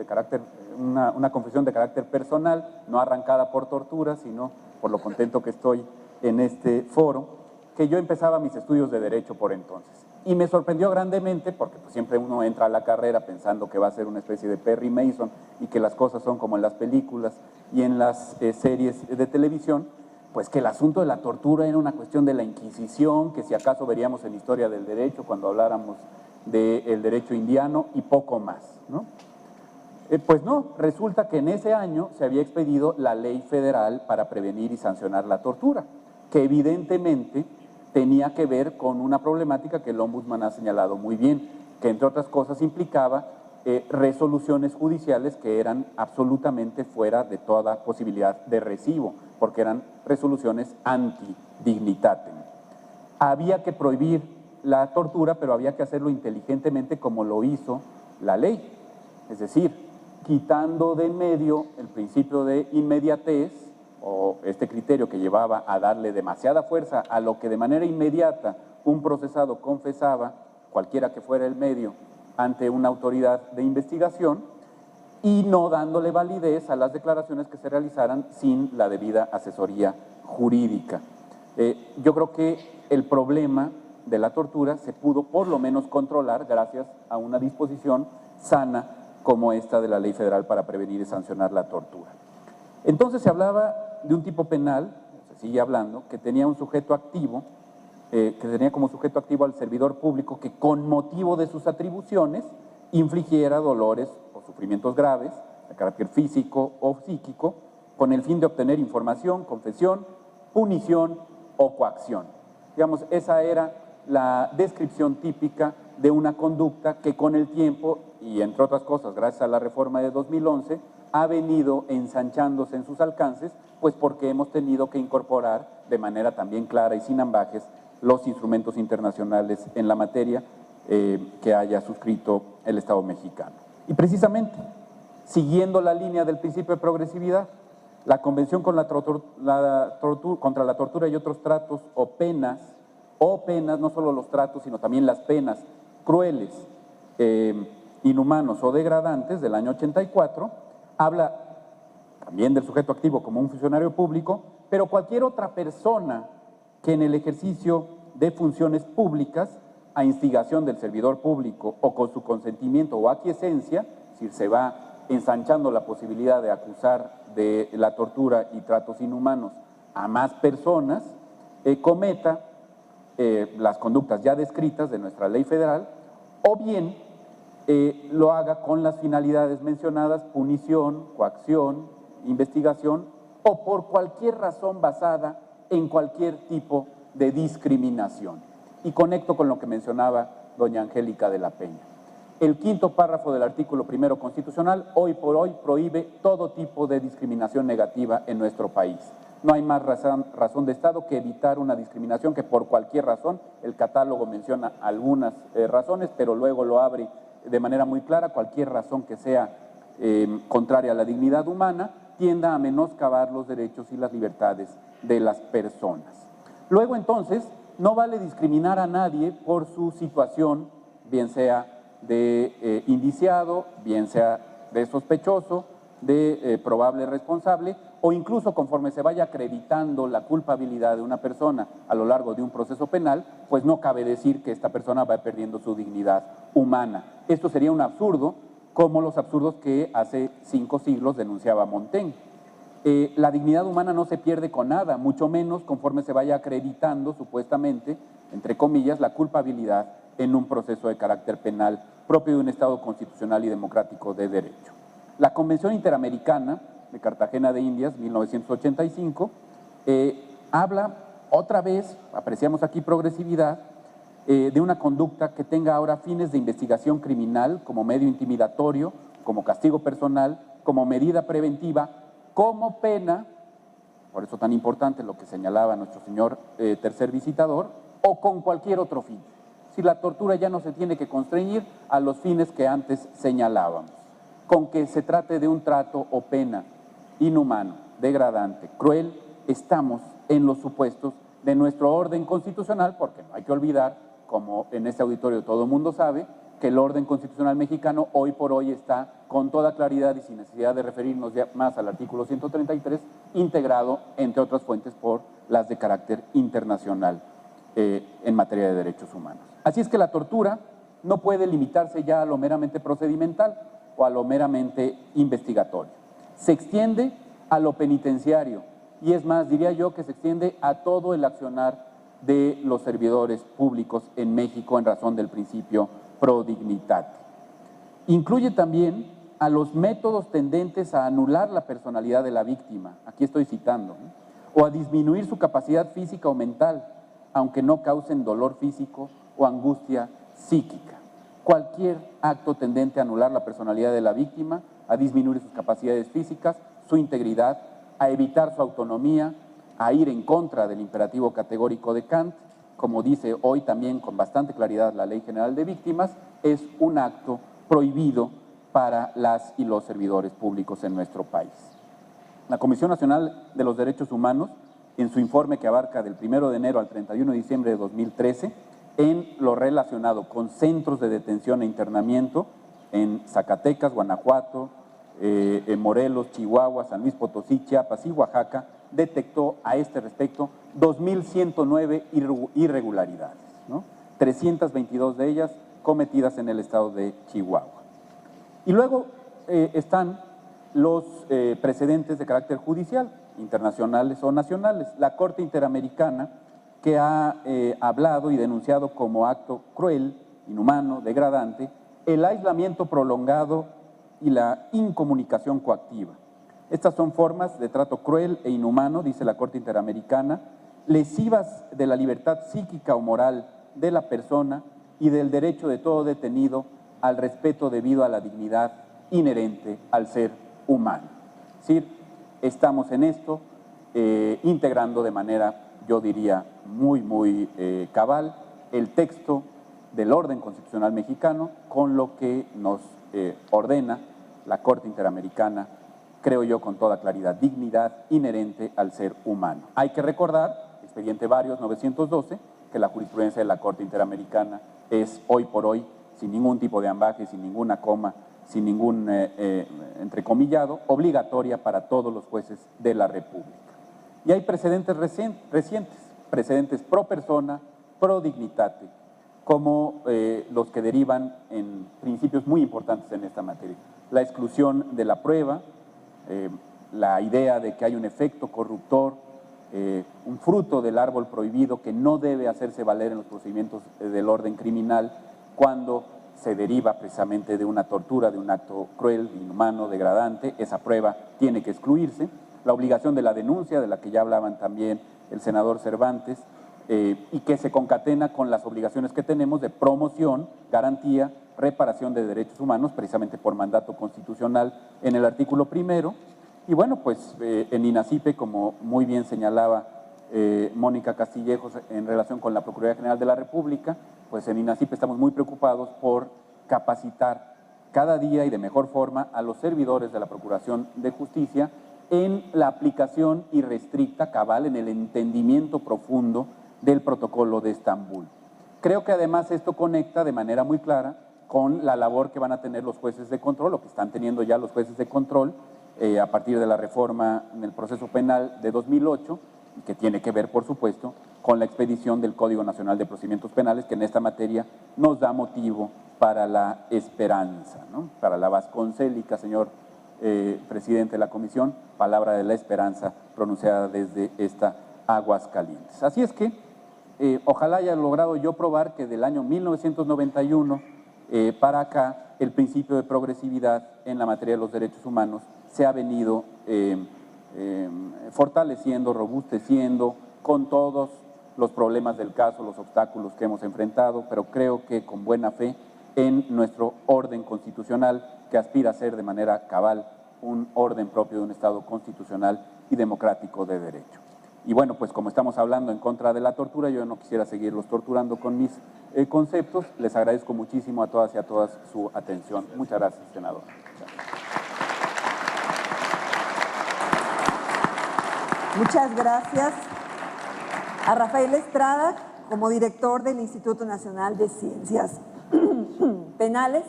una confesión de carácter personal, no arrancada por tortura, sino por lo contento que estoy en este foro, que yo empezaba mis estudios de Derecho por entonces. Y me sorprendió grandemente, porque pues, siempre uno entra a la carrera pensando que va a ser una especie de Perry Mason y que las cosas son como en las películas y en las series de televisión, pues que el asunto de la tortura era una cuestión de la Inquisición, que si acaso veríamos en Historia del Derecho cuando habláramos del derecho indiano y poco más, ¿no? Pues no, resulta que en ese año se había expedido la Ley Federal para prevenir y sancionar la tortura, que evidentemente tenía que ver con una problemática que el Ombudsman ha señalado muy bien, que entre otras cosas implicaba resoluciones judiciales que eran absolutamente fuera de toda posibilidad de recibo, porque eran resoluciones anti-dignitatem. Había que prohibir la tortura, pero había que hacerlo inteligentemente como lo hizo la ley, es decir, quitando de en medio el principio de inmediatez, o este criterio que llevaba a darle demasiada fuerza a lo que de manera inmediata un procesado confesaba, cualquiera que fuera el medio, ante una autoridad de investigación, y no dándole validez a las declaraciones que se realizaran sin la debida asesoría jurídica. Yo creo que el problema de la tortura se pudo por lo menos controlar gracias a una disposición sana como esta de la Ley Federal para prevenir y sancionar la tortura. Entonces se hablaba de un tipo penal, se sigue hablando, que tenía un sujeto activo, que tenía como sujeto activo al servidor público que con motivo de sus atribuciones infligiera dolores o sufrimientos graves de carácter físico o psíquico con el fin de obtener información, confesión, punición o coacción. Digamos, esa era la descripción típica de una conducta que con el tiempo, y entre otras cosas gracias a la reforma de 2011, ha venido ensanchándose en sus alcances, pues porque hemos tenido que incorporar de manera también clara y sin ambajes los instrumentos internacionales en la materia que haya suscrito el Estado mexicano. Y precisamente, siguiendo la línea del principio de progresividad, la Convención contra la tortura y otros tratos o penas, no solo los tratos, sino también las penas crueles, inhumanos o degradantes del año 84, habla también del sujeto activo como un funcionario público, pero cualquier otra persona que en el ejercicio de funciones públicas, a instigación del servidor público o con su consentimiento o aquiescencia, es decir, se va ensanchando la posibilidad de acusar de la tortura y tratos inhumanos a más personas, cometa las conductas ya descritas de nuestra ley federal, o bien lo haga con las finalidades mencionadas, punición, coacción, investigación, o por cualquier razón basada en cualquier tipo de discriminación. Y conecto con lo que mencionaba doña Angélica de la Peña. El quinto párrafo del artículo primero constitucional hoy por hoy prohíbe todo tipo de discriminación negativa en nuestro país. No hay más razón de Estado que evitar una discriminación que por cualquier razón, el catálogo menciona algunas razones, pero luego lo abre de manera muy clara, cualquier razón que sea contraria a la dignidad humana, tienda a menoscabar los derechos y las libertades de las personas. Luego entonces, no vale discriminar a nadie por su situación, bien sea de indiciado, bien sea de sospechoso, de probable responsable, o incluso conforme se vaya acreditando la culpabilidad de una persona a lo largo de un proceso penal, pues no cabe decir que esta persona va perdiendo su dignidad humana. Esto sería un absurdo, como los absurdos que hace 5 siglos denunciaba Montaigne. La dignidad humana no se pierde con nada, mucho menos conforme se vaya acreditando supuestamente, entre comillas, la culpabilidad en un proceso de carácter penal propio de un Estado constitucional y democrático de derecho. La Convención Interamericana de Cartagena de Indias, 1985, habla otra vez, apreciamos aquí progresividad, de una conducta que tenga ahora fines de investigación criminal como medio intimidatorio, como castigo personal, como medida preventiva, como pena, por eso tan importante lo que señalaba nuestro señor tercer visitador, o con cualquier otro fin. Si la tortura ya no se tiene que constreñir a los fines que antes señalábamos. con que se trate de un trato o pena inhumano, degradante, cruel, estamos en los supuestos de nuestro orden constitucional, porque no hay que olvidar, como en este auditorio todo el mundo sabe, que el orden constitucional mexicano hoy por hoy está con toda claridad y sin necesidad de referirnos ya más al artículo 133, integrado, entre otras fuentes, por las de carácter internacional en materia de derechos humanos. Así es que la tortura no puede limitarse ya a lo meramente procedimental o a lo meramente investigatorio. Se extiende a lo penitenciario y es más, diría yo que se extiende a todo el accionar de los servidores públicos en México en razón del principio pro dignitate. Incluye también a los métodos tendentes a anular la personalidad de la víctima, aquí estoy citando, o a disminuir su capacidad física o mental, aunque no causen dolor físico o angustia psíquica. Cualquier acto tendente a anular la personalidad de la víctima, a disminuir sus capacidades físicas, su integridad, a evitar su autonomía, a ir en contra del imperativo categórico de Kant, como dice hoy también con bastante claridad la Ley General de Víctimas, es un acto prohibido para las y los servidores públicos en nuestro país. La Comisión Nacional de los Derechos Humanos, en su informe que abarca del 1 de enero al 31 de diciembre de 2013, en lo relacionado con centros de detención e internamiento en Zacatecas, Guanajuato, en Morelos, Chihuahua, San Luis Potosí, Chiapas y Oaxaca, detectó a este respecto 2.109 irregularidades, ¿no? 322 de ellas cometidas en el estado de Chihuahua. Y luego están los precedentes de carácter judicial, internacionales o nacionales. La Corte Interamericana, que ha hablado y denunciado como acto cruel, inhumano, degradante, el aislamiento prolongado y la incomunicación coactiva. Estas son formas de trato cruel e inhumano, dice la Corte Interamericana, lesivas de la libertad psíquica o moral de la persona y del derecho de todo detenido al respeto debido a la dignidad inherente al ser humano. Es decir, estamos en esto integrando de manera, yo diría, muy cabal el texto del orden constitucional mexicano con lo que nos ordena la Corte Interamericana, creo yo con toda claridad, dignidad inherente al ser humano. Hay que recordar, expediente Varios 912, que la jurisprudencia de la Corte Interamericana es hoy por hoy, sin ningún tipo de ambaje, sin ninguna coma, sin ningún entrecomillado, obligatoria para todos los jueces de la República. Y hay precedentes recientes, precedentes pro persona, pro dignitate, como los que derivan en principios muy importantes en esta materia. La exclusión de la prueba, la idea de que hay un efecto corruptor, un fruto del árbol prohibido que no debe hacerse valer en los procedimientos del orden criminal cuando se deriva precisamente de una tortura, de un acto cruel, inhumano, degradante. Esa prueba tiene que excluirse. La obligación de la denuncia, de la que ya hablaban también el senador Cervantes, y que se concatena con las obligaciones que tenemos de promoción, garantía, reparación de derechos humanos, precisamente por mandato constitucional en el artículo 1. Y bueno, pues en INACIPE, como muy bien señalaba Mónica Castillejos en relación con la Procuraduría General de la República, pues en INACIPE estamos muy preocupados por capacitar cada día y de mejor forma a los servidores de la Procuración de Justicia en la aplicación irrestricta, cabal, en el entendimiento profundo del protocolo de Estambul. Creo que además esto conecta de manera muy clara con la labor que van a tener los jueces de control, o que están teniendo ya los jueces de control a partir de la reforma en el proceso penal de 2008, y que tiene que ver, por supuesto, con la expedición del Código Nacional de Procedimientos Penales, que en esta materia nos da motivo para la esperanza, ¿no? Para la vasconcélica, señor presidente de la comisión, palabra de la esperanza pronunciada desde esta Aguascalientes. Así es que ojalá haya logrado yo probar que del año 1991 para acá el principio de progresividad en la materia de los derechos humanos se ha venido fortaleciendo, robusteciendo con todos los problemas del caso, los obstáculos que hemos enfrentado, pero creo que con buena fe en nuestro orden constitucional que aspira a ser de manera cabal un orden propio de un Estado constitucional y democrático de derecho. Y bueno, pues como estamos hablando en contra de la tortura, yo no quisiera seguirlos torturando con mis conceptos. Les agradezco muchísimo a todas y a todas su atención. Muchas gracias, senador. Gracias. Muchas gracias a Rafael Estrada como director del Instituto Nacional de Ciencias Penales.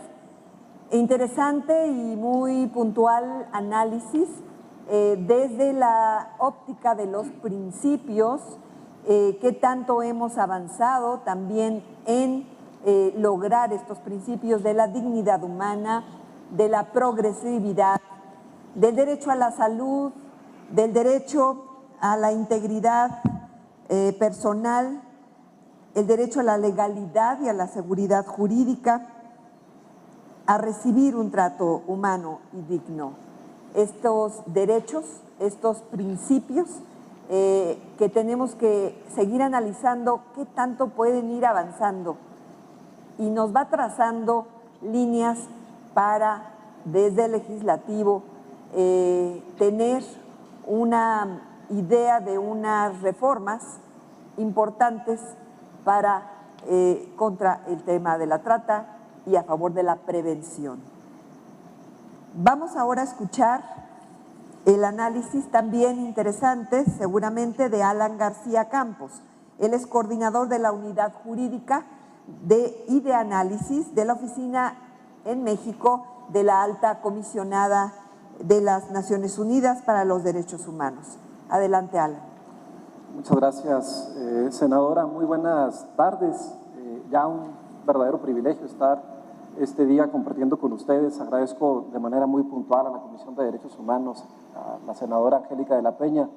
Interesante y muy puntual análisis desde la óptica de los principios, qué tanto hemos avanzado también en lograr estos principios de la dignidad humana, de la progresividad, del derecho a la salud, del derecho a la integridad personal, el derecho a la legalidad y a la seguridad jurídica, a recibir un trato humano y digno. Estos derechos, estos principios que tenemos que seguir analizando qué tanto pueden ir avanzando, y nos va trazando líneas para, desde el legislativo, tener una idea de unas reformas importantes para contra el tema de la trata y a favor de la prevención. Vamos ahora a escuchar el análisis también interesante, seguramente, de Alan García Campos. Él es coordinador de la Unidad Jurídica y de Análisis de la Oficina en México de la Alta Comisionada de las Naciones Unidas para los Derechos Humanos. Adelante, Alan. Muchas gracias, senadora. Muy buenas tardes. Ya un verdadero privilegio estar este día compartiendo con ustedes. Agradezco de manera muy puntual a la Comisión de Derechos Humanos, a la senadora Angélica de la Peña,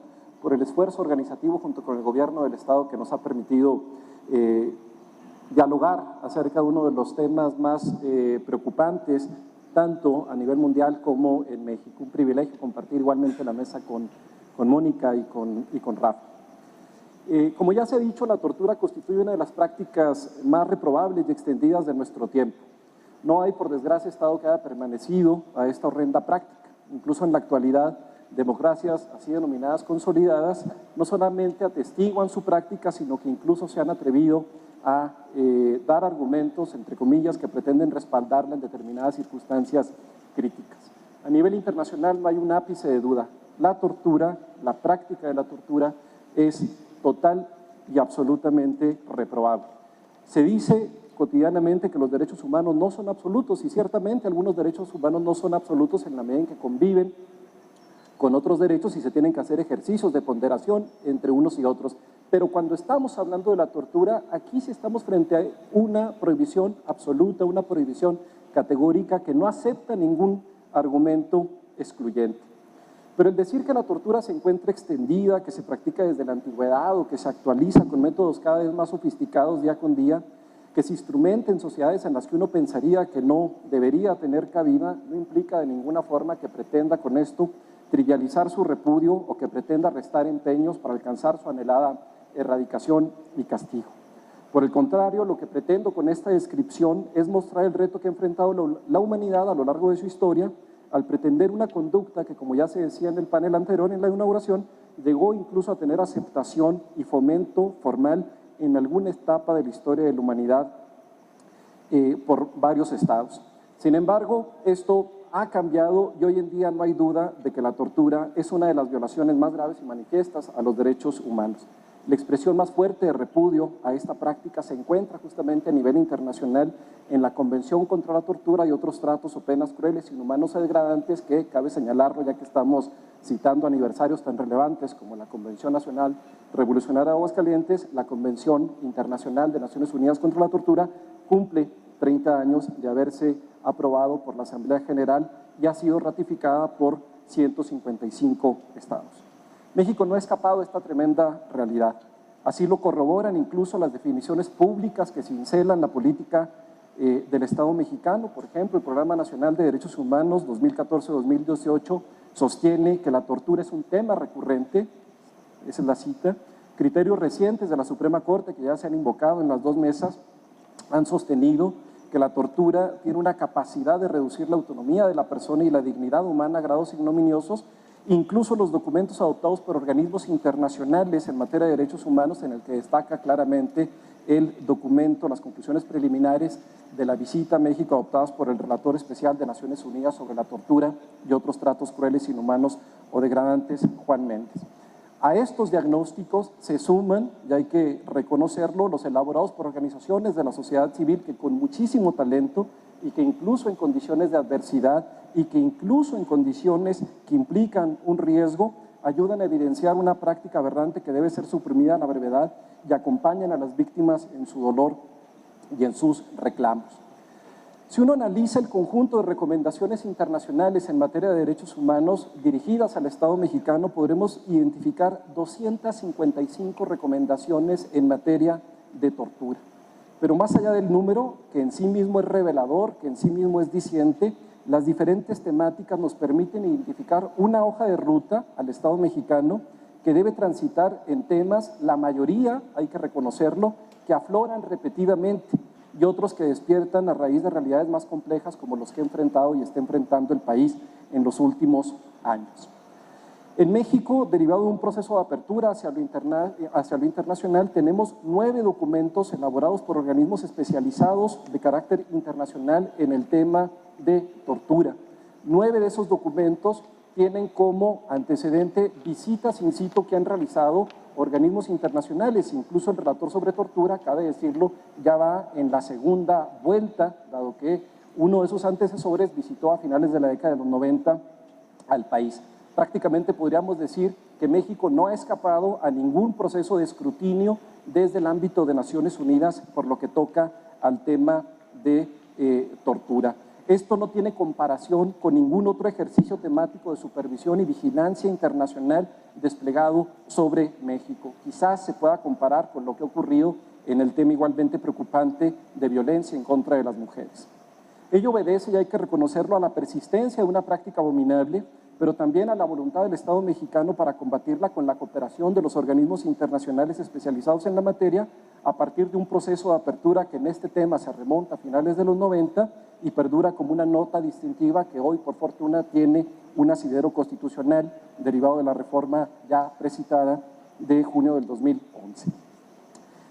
por el esfuerzo organizativo junto con el Gobierno del Estado que nos ha permitido dialogar acerca de uno de los temas más preocupantes, tanto a nivel mundial como en México. Un privilegio compartir igualmente la mesa con Mónica y con Rafa. Como ya se ha dicho, la tortura constituye una de las prácticas más reprobables y extendidas de nuestro tiempo. No hay, por desgracia, Estado que haya permanecido a esta horrenda práctica. Incluso en la actualidad, democracias así denominadas consolidadas no solamente atestiguan su práctica, sino que incluso se han atrevido a dar argumentos, entre comillas, que pretenden respaldarla en determinadas circunstancias críticas. A nivel internacional no hay un ápice de duda. La tortura, la práctica de la tortura es total y absolutamente reprobable. Se dice cotidianamente que los derechos humanos no son absolutos, y ciertamente algunos derechos humanos no son absolutos en la medida en que conviven con otros derechos y se tienen que hacer ejercicios de ponderación entre unos y otros. Pero cuando estamos hablando de la tortura, aquí sí estamos frente a una prohibición absoluta, una prohibición categórica que no acepta ningún argumento excluyente. Pero el decir que la tortura se encuentra extendida, que se practica desde la antigüedad o que se actualiza con métodos cada vez más sofisticados día con día, que se instrumenta en sociedades en las que uno pensaría que no debería tener cabida, no implica de ninguna forma que pretenda con esto trivializar su repudio o que pretenda restar empeños para alcanzar su anhelada erradicación y castigo. Por el contrario, lo que pretendo con esta descripción es mostrar el reto que ha enfrentado la humanidad a lo largo de su historia al pretender una conducta que, como ya se decía en el panel anterior, en la inauguración, llegó incluso a tener aceptación y fomento formal en alguna etapa de la historia de la humanidad por varios estados. Sin embargo, esto ha cambiado y hoy en día no hay duda de que la tortura es una de las violaciones más graves y manifiestas a los derechos humanos. La expresión más fuerte de repudio a esta práctica se encuentra justamente a nivel internacional en la Convención contra la Tortura y otros tratos o penas crueles, inhumanos o degradantes, que cabe señalarlo ya que estamos citando aniversarios tan relevantes como la Convención Nacional Revolucionaria de Aguascalientes. La Convención Internacional de Naciones Unidas contra la Tortura cumple 30 años de haberse aprobado por la Asamblea General y ha sido ratificada por 155 estados. México no ha escapado de esta tremenda realidad. Así lo corroboran incluso las definiciones públicas que cincelan la política del Estado mexicano. Por ejemplo, el Programa Nacional de Derechos Humanos 2014-2018 sostiene que la tortura es un tema recurrente, esa es la cita. Criterios recientes de la Suprema Corte, que ya se han invocado en las dos mesas, han sostenido que la tortura tiene una capacidad de reducir la autonomía de la persona y la dignidad humana a grados ignominiosos. Incluso los documentos adoptados por organismos internacionales en materia de derechos humanos, en el que destaca claramente el documento, las conclusiones preliminares de la visita a México adoptadas por el Relator Especial de Naciones Unidas sobre la tortura y otros tratos crueles, inhumanos o degradantes, Juan Méndez. A estos diagnósticos se suman, y hay que reconocerlo, los elaborados por organizaciones de la sociedad civil que con muchísimo talento y que incluso en condiciones de adversidad y que incluso en condiciones que implican un riesgo, ayudan a evidenciar una práctica aberrante que debe ser suprimida a la brevedad y acompañan a las víctimas en su dolor y en sus reclamos. Si uno analiza el conjunto de recomendaciones internacionales en materia de derechos humanos dirigidas al Estado mexicano, podremos identificar 255 recomendaciones en materia de tortura. Pero más allá del número, que en sí mismo es revelador, que en sí mismo es diciente, las diferentes temáticas nos permiten identificar una hoja de ruta al Estado mexicano que debe transitar en temas, la mayoría, hay que reconocerlo, que afloran repetidamente, y otros que despiertan a raíz de realidades más complejas como los que ha enfrentado y está enfrentando el país en los últimos años. En México, derivado de un proceso de apertura hacia lo internacional, tenemos 9 documentos elaborados por organismos especializados de carácter internacional en el tema de tortura. 9 de esos documentos tienen como antecedente visitas in situ que han realizado organismos internacionales, incluso el relator sobre tortura, cabe decirlo, ya va en la segunda vuelta, dado que uno de sus antecesores visitó a finales de la década de los 90 al país. Prácticamente podríamos decir que México no ha escapado a ningún proceso de escrutinio desde el ámbito de Naciones Unidas por lo que toca al tema de tortura. Esto no tiene comparación con ningún otro ejercicio temático de supervisión y vigilancia internacional desplegado sobre México. Quizás se pueda comparar con lo que ha ocurrido en el tema igualmente preocupante de violencia en contra de las mujeres. Ello obedece, y hay que reconocerlo, a la persistencia de una práctica abominable, pero también a la voluntad del Estado mexicano para combatirla con la cooperación de los organismos internacionales especializados en la materia, a partir de un proceso de apertura que en este tema se remonta a finales de los 90 y perdura como una nota distintiva que hoy, por fortuna, tiene un asidero constitucional derivado de la reforma ya precitada de junio del 2011.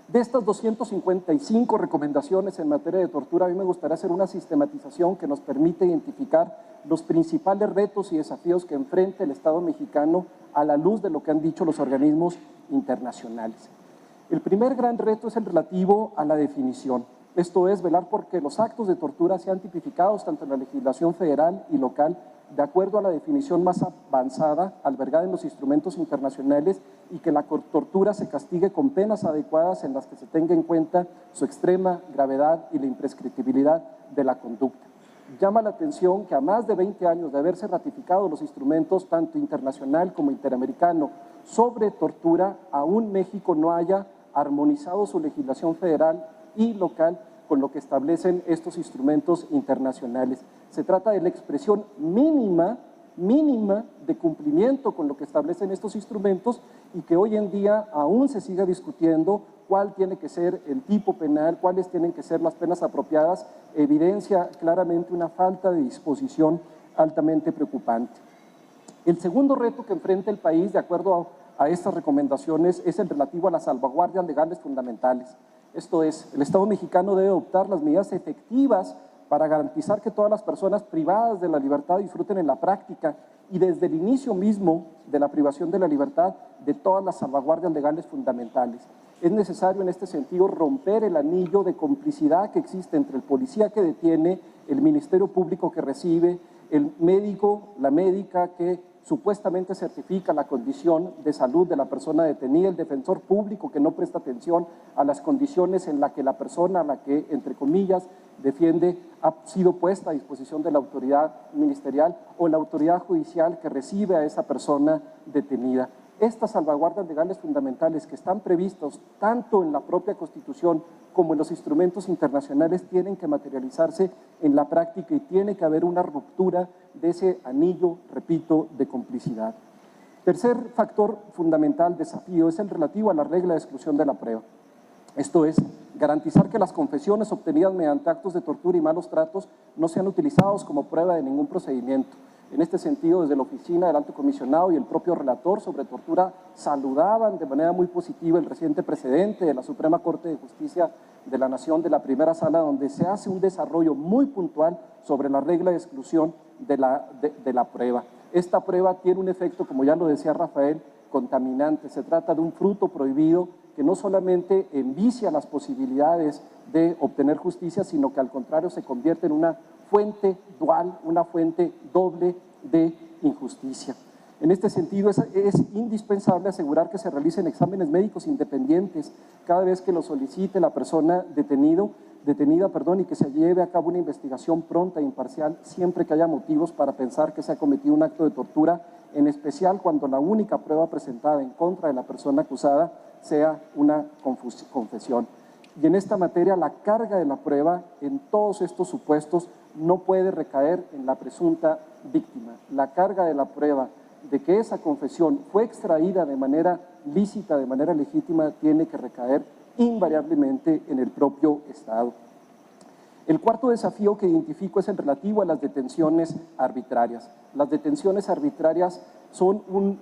De estas 255 recomendaciones en materia de tortura, a mí me gustaría hacer una sistematización que nos permite identificar los principales retos y desafíos que enfrenta el Estado mexicano a la luz de lo que han dicho los organismos internacionales. El primer gran reto es el relativo a la definición. Esto es, velar por que los actos de tortura sean tipificados tanto en la legislación federal y local de acuerdo a la definición más avanzada albergada en los instrumentos internacionales y que la tortura se castigue con penas adecuadas en las que se tenga en cuenta su extrema gravedad y la imprescriptibilidad de la conducta. Llama la atención que a más de 20 años de haberse ratificado los instrumentos tanto internacional como interamericano sobre tortura, aún México no haya armonizado su legislación federal y local con lo que establecen estos instrumentos internacionales. Se trata de la expresión mínima de cumplimiento con lo que establecen estos instrumentos y que hoy en día aún se siga discutiendo cuál tiene que ser el tipo penal, cuáles tienen que ser las penas apropiadas, evidencia claramente una falta de disposición altamente preocupante. El segundo reto que enfrenta el país, de acuerdo a estas recomendaciones, es el relativo a las salvaguardias legales fundamentales. Esto es, el Estado mexicano debe adoptar las medidas efectivas para garantizar que todas las personas privadas de la libertad disfruten en la práctica y desde el inicio mismo de la privación de la libertad de todas las salvaguardias legales fundamentales. Es necesario en este sentido romper el anillo de complicidad que existe entre el policía que detiene, el Ministerio Público que recibe, el médico, la médica que supuestamente certifica la condición de salud de la persona detenida, el defensor público que no presta atención a las condiciones en las que la persona a la que, entre comillas, defiende ha sido puesta a disposición de la autoridad ministerial o la autoridad judicial que recibe a esa persona detenida. Estas salvaguardas legales fundamentales que están previstas tanto en la propia Constitución como en los instrumentos internacionales tienen que materializarse en la práctica y tiene que haber una ruptura de ese anillo, repito, de complicidad. Tercer factor fundamental, desafío, es el relativo a la regla de exclusión de la prueba. Esto es, garantizar que las confesiones obtenidas mediante actos de tortura y malos tratos no sean utilizados como prueba de ningún procedimiento. En este sentido, desde la oficina del Alto Comisionado y el propio relator sobre tortura saludaban de manera muy positiva el reciente precedente de la Suprema Corte de Justicia de la Nación de la primera sala, donde se hace un desarrollo muy puntual sobre la regla de exclusión de la prueba. Esta prueba tiene un efecto, como ya lo decía Rafael, contaminante. Se trata de un fruto prohibido que no solamente envicia las posibilidades de obtener justicia, sino que al contrario se convierte en una fuente dual, una fuente doble de injusticia. En este sentido, es indispensable asegurar que se realicen exámenes médicos independientes cada vez que lo solicite la persona detenida, y que se lleve a cabo una investigación pronta e imparcial siempre que haya motivos para pensar que se ha cometido un acto de tortura, en especial cuando la única prueba presentada en contra de la persona acusada sea una confesión. Y en esta materia, la carga de la prueba en todos estos supuestos no puede recaer en la presunta víctima. La carga de la prueba de que esa confesión fue extraída de manera lícita, de manera legítima, tiene que recaer invariablemente en el propio Estado. El cuarto desafío que identifico es el relativo a las detenciones arbitrarias. Las detenciones arbitrarias son un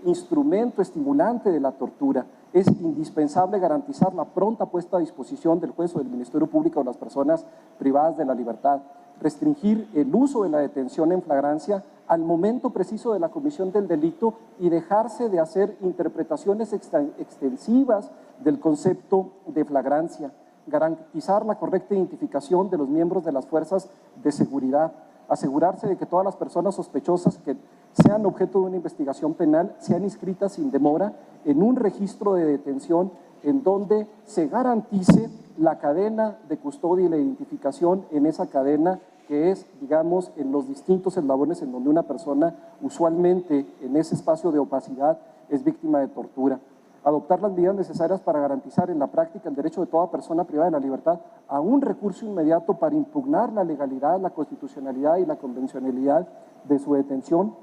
instrumento estimulante de la tortura. Es indispensable garantizar la pronta puesta a disposición del juez o del Ministerio Público de las personas privadas de la libertad, restringir el uso de la detención en flagrancia al momento preciso de la comisión del delito y dejarse de hacer interpretaciones extensivas del concepto de flagrancia, garantizar la correcta identificación de los miembros de las fuerzas de seguridad, asegurarse de que todas las personas sospechosas que sean objeto de una investigación penal sean inscritas sin demora en un registro de detención en donde se garantice la cadena de custodia y la identificación en esa cadena que es, digamos, en los distintos eslabones en donde una persona usualmente en ese espacio de opacidad es víctima de tortura. Adoptar las medidas necesarias para garantizar en la práctica el derecho de toda persona privada de la libertad a un recurso inmediato para impugnar la legalidad, la constitucionalidad y la convencionalidad de su detención,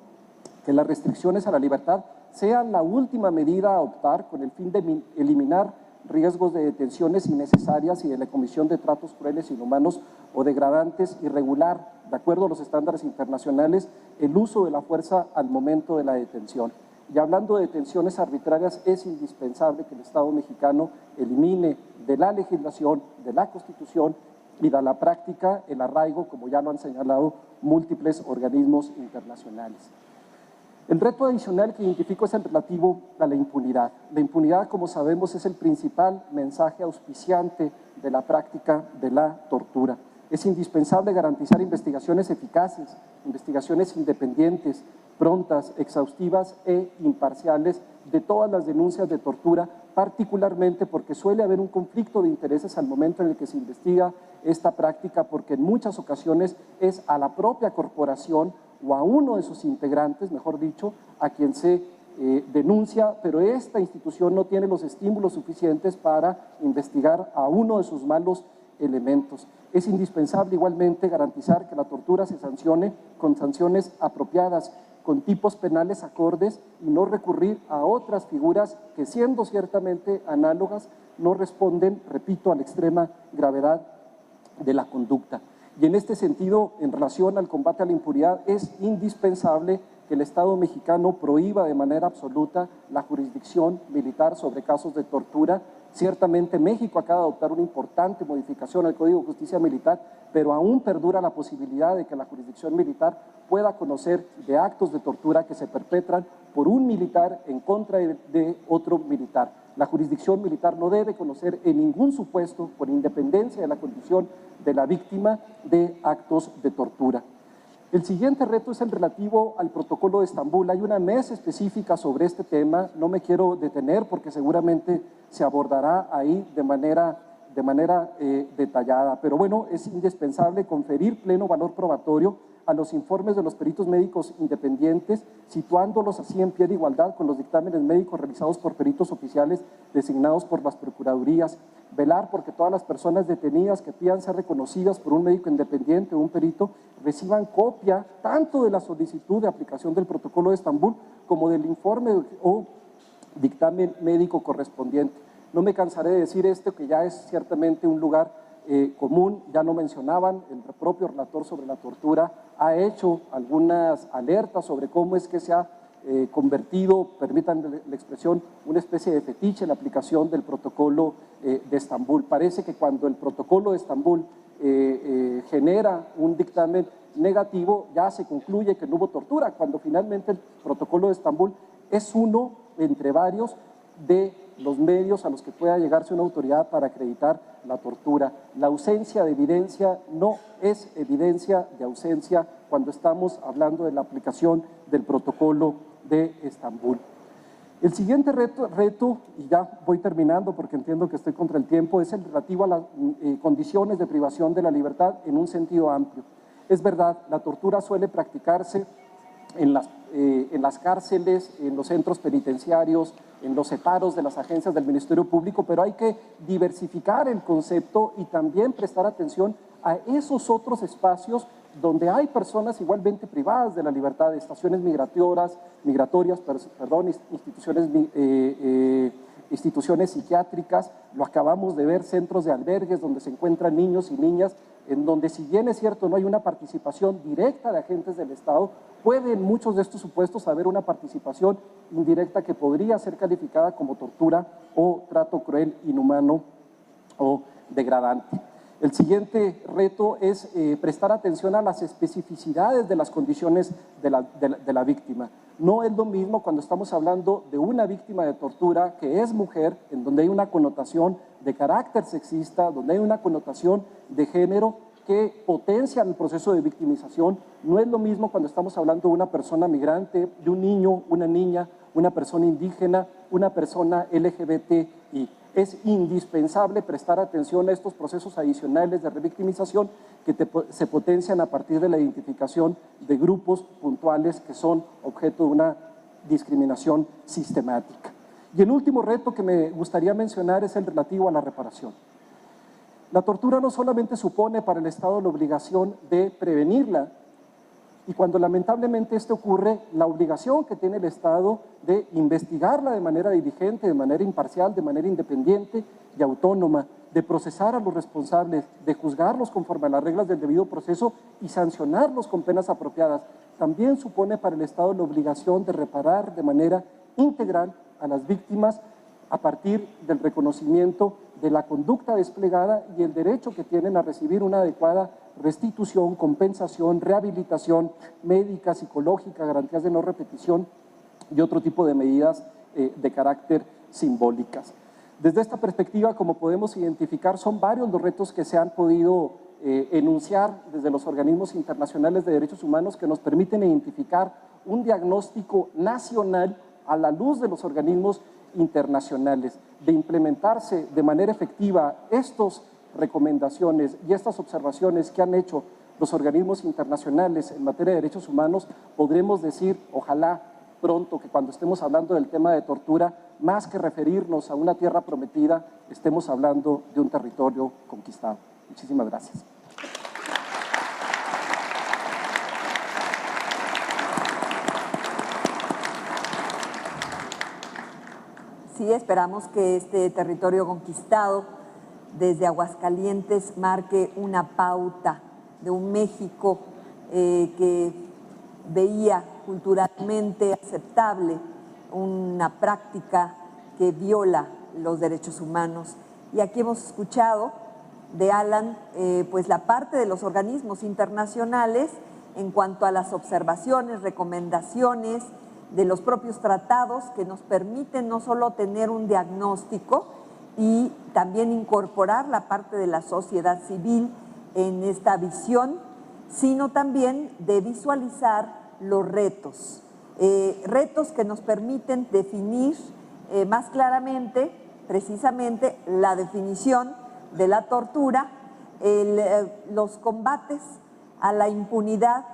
que las restricciones a la libertad sean la última medida a adoptar con el fin de eliminar riesgos de detenciones innecesarias y de la comisión de tratos crueles, inhumanos o degradantes, y regular, de acuerdo a los estándares internacionales, el uso de la fuerza al momento de la detención. Y hablando de detenciones arbitrarias, es indispensable que el Estado mexicano elimine de la legislación, de la Constitución y de la práctica el arraigo, como ya lo han señalado múltiples organismos internacionales. El reto adicional que identifico es el relativo a la impunidad. La impunidad, como sabemos, es el principal mensaje auspiciante de la práctica de la tortura. Es indispensable garantizar investigaciones eficaces, investigaciones independientes, prontas, exhaustivas e imparciales de todas las denuncias de tortura, particularmente porque suele haber un conflicto de intereses al momento en el que se investiga esta práctica, porque en muchas ocasiones es a la propia corporación o a uno de sus integrantes, mejor dicho, a quien se denuncia, pero esta institución no tiene los estímulos suficientes para investigar a uno de sus malos elementos. Es indispensable igualmente garantizar que la tortura se sancione con sanciones apropiadas, con tipos penales acordes y no recurrir a otras figuras que, siendo ciertamente análogas, no responden, repito, a la extrema gravedad de la conducta. Y en este sentido, en relación al combate a la impunidad, es indispensable que el Estado mexicano prohíba de manera absoluta la jurisdicción militar sobre casos de tortura. Ciertamente México acaba de adoptar una importante modificación al Código de Justicia Militar, pero aún perdura la posibilidad de que la jurisdicción militar pueda conocer de actos de tortura que se perpetran por un militar en contra de otro militar. La jurisdicción militar no debe conocer en ningún supuesto, por independencia de la condición de la víctima, de actos de tortura. El siguiente reto es el relativo al Protocolo de Estambul. Hay una mesa específica sobre este tema, no me quiero detener porque seguramente se abordará ahí de manera detallada, pero bueno, es indispensable conferir pleno valor probatorio a los informes de los peritos médicos independientes, situándolos así en pie de igualdad con los dictámenes médicos realizados por peritos oficiales designados por las procuradurías, velar porque todas las personas detenidas que pidan ser reconocidas por un médico independiente o un perito reciban copia tanto de la solicitud de aplicación del Protocolo de Estambul como del informe o dictamen médico correspondiente. No me cansaré de decir esto, que ya es ciertamente un lugar común, ya lo mencionaban, el propio relator sobre la tortura ha hecho algunas alertas sobre cómo es que se ha convertido, permítanme la expresión, una especie de fetiche en la aplicación del Protocolo de Estambul. Parece que cuando el Protocolo de Estambul genera un dictamen negativo, ya se concluye que no hubo tortura, cuando finalmente el Protocolo de Estambul es uno entre varios, de los medios a los que pueda llegarse una autoridad para acreditar la tortura. La ausencia de evidencia no es evidencia de ausencia cuando estamos hablando de la aplicación del protocolo de Estambul. El siguiente reto, y ya voy terminando porque entiendo que estoy contra el tiempo, es el relativo a las condiciones de privación de la libertad en un sentido amplio. Es verdad, la tortura suele practicarse en las cárceles, en los centros penitenciarios, en los separos de las agencias del Ministerio Público, pero hay que diversificar el concepto y también prestar atención a esos otros espacios donde hay personas igualmente privadas de la libertad, estaciones migratorias, instituciones psiquiátricas, lo acabamos de ver, centros de albergues donde se encuentran niños y niñas, en donde si bien es cierto no hay una participación directa de agentes del Estado, puede en muchos de estos supuestos haber una participación indirecta que podría ser calificada como tortura o trato cruel, inhumano o degradante. El siguiente reto es prestar atención a las especificidades de las condiciones de la víctima. No es lo mismo cuando estamos hablando de una víctima de tortura que es mujer, en donde hay una connotación de carácter sexista, donde hay una connotación de género que potencia el proceso de victimización. No es lo mismo cuando estamos hablando de una persona migrante, de un niño, una niña, una persona indígena, una persona LGBTI. Es indispensable prestar atención a estos procesos adicionales de revictimización que se potencian a partir de la identificación de grupos puntuales que son objeto de una discriminación sistemática. Y el último reto que me gustaría mencionar es el relativo a la reparación. La tortura no solamente supone para el Estado la obligación de prevenirla, y cuando lamentablemente esto ocurre, la obligación que tiene el Estado de investigarla de manera diligente, de manera imparcial, de manera independiente y autónoma, de procesar a los responsables, de juzgarlos conforme a las reglas del debido proceso y sancionarlos con penas apropiadas, también supone para el Estado la obligación de reparar de manera integral a las víctimas a partir del reconocimiento de la conducta desplegada y el derecho que tienen a recibir una adecuada restitución, compensación, rehabilitación médica, psicológica, garantías de no repetición y otro tipo de medidas de carácter simbólicas. Desde esta perspectiva, como podemos identificar, son varios los retos que se han podido enunciar desde los organismos internacionales de derechos humanos que nos permiten identificar un diagnóstico nacional a la luz de los organismos internacionales, de implementarse de manera efectiva estas recomendaciones y estas observaciones que han hecho los organismos internacionales en materia de derechos humanos. Podremos decir, ojalá pronto, que cuando estemos hablando del tema de tortura, más que referirnos a una tierra prometida, estemos hablando de un territorio conquistado. Muchísimas gracias. Sí, esperamos que este territorio conquistado desde Aguascalientes marque una pauta de un México que veía culturalmente aceptable una práctica que viola los derechos humanos. Y aquí hemos escuchado de Alan pues la parte de los organismos internacionales en cuanto a las observaciones, recomendaciones de los propios tratados que nos permiten no solo tener un diagnóstico y también incorporar la parte de la sociedad civil en esta visión, sino también de visualizar los retos, retos que nos permiten definir más claramente, precisamente, la definición de la tortura, los combates a la impunidad,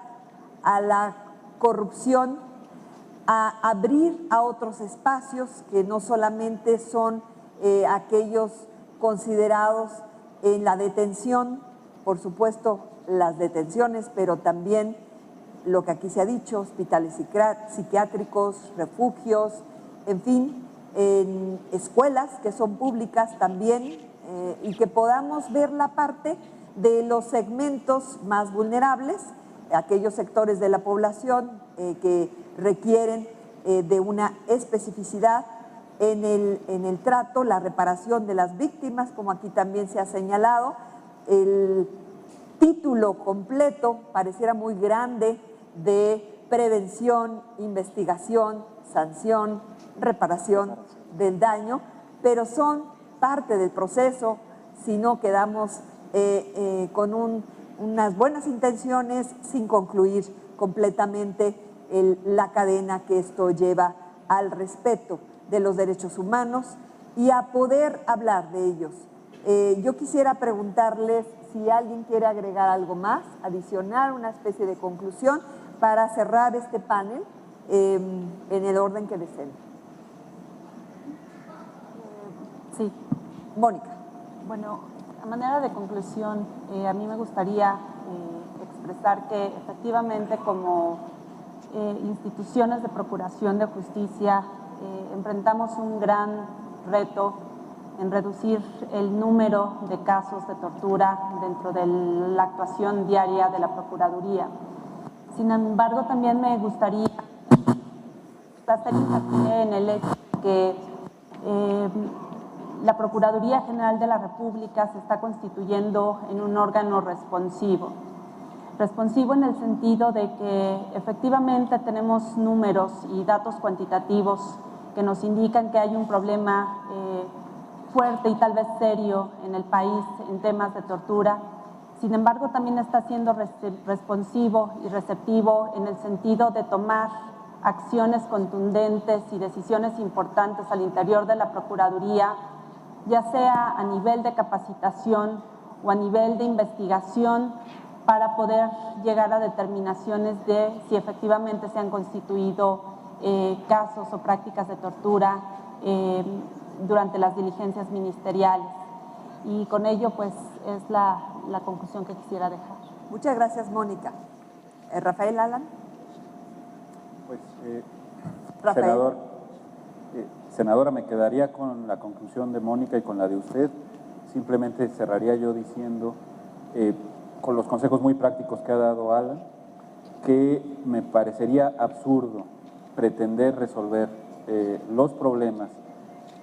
a la corrupción, a abrir a otros espacios que no solamente son aquellos considerados en la detención, por supuesto las detenciones, pero también lo que aquí se ha dicho, hospitales psiquiátricos, refugios, en fin, en escuelas que son públicas también, y que podamos ver la parte de los segmentos más vulnerables, aquellos sectores de la población que requieren de una especificidad en el trato, la reparación de las víctimas, como aquí también se ha señalado. El título completo pareciera muy grande de prevención, investigación, sanción, reparación del daño, pero son parte del proceso si no quedamos con unas buenas intenciones sin concluir completamente la cadena que esto lleva al respeto de los derechos humanos y a poder hablar de ellos. Yo quisiera preguntarles si alguien quiere agregar algo más, adicionar una especie de conclusión para cerrar este panel en el orden que deseen. Sí. Mónica. Bueno, a manera de conclusión, a mí me gustaría expresar que efectivamente como instituciones de procuración de justicia enfrentamos un gran reto en reducir el número de casos de tortura dentro de la actuación diaria de la Procuraduría. Sin embargo, también me gustaría hacer hincapié en el hecho de que la Procuraduría General de la República se está constituyendo en un órgano responsivo. Responsivo en el sentido de que efectivamente tenemos números y datos cuantitativos que nos indican que hay un problema fuerte y tal vez serio en el país en temas de tortura. Sin embargo, también está siendo responsivo y receptivo en el sentido de tomar acciones contundentes y decisiones importantes al interior de la Procuraduría, ya sea a nivel de capacitación o a nivel de investigación, para poder llegar a determinaciones de si efectivamente se han constituido casos o prácticas de tortura durante las diligencias ministeriales. Y con ello, pues, es la conclusión que quisiera dejar. Muchas gracias, Mónica. Rafael Alan. Pues, Rafael. Senadora, me quedaría con la conclusión de Mónica y con la de usted. Simplemente cerraría yo diciendo, con los consejos muy prácticos que ha dado Alan, que me parecería absurdo pretender resolver los problemas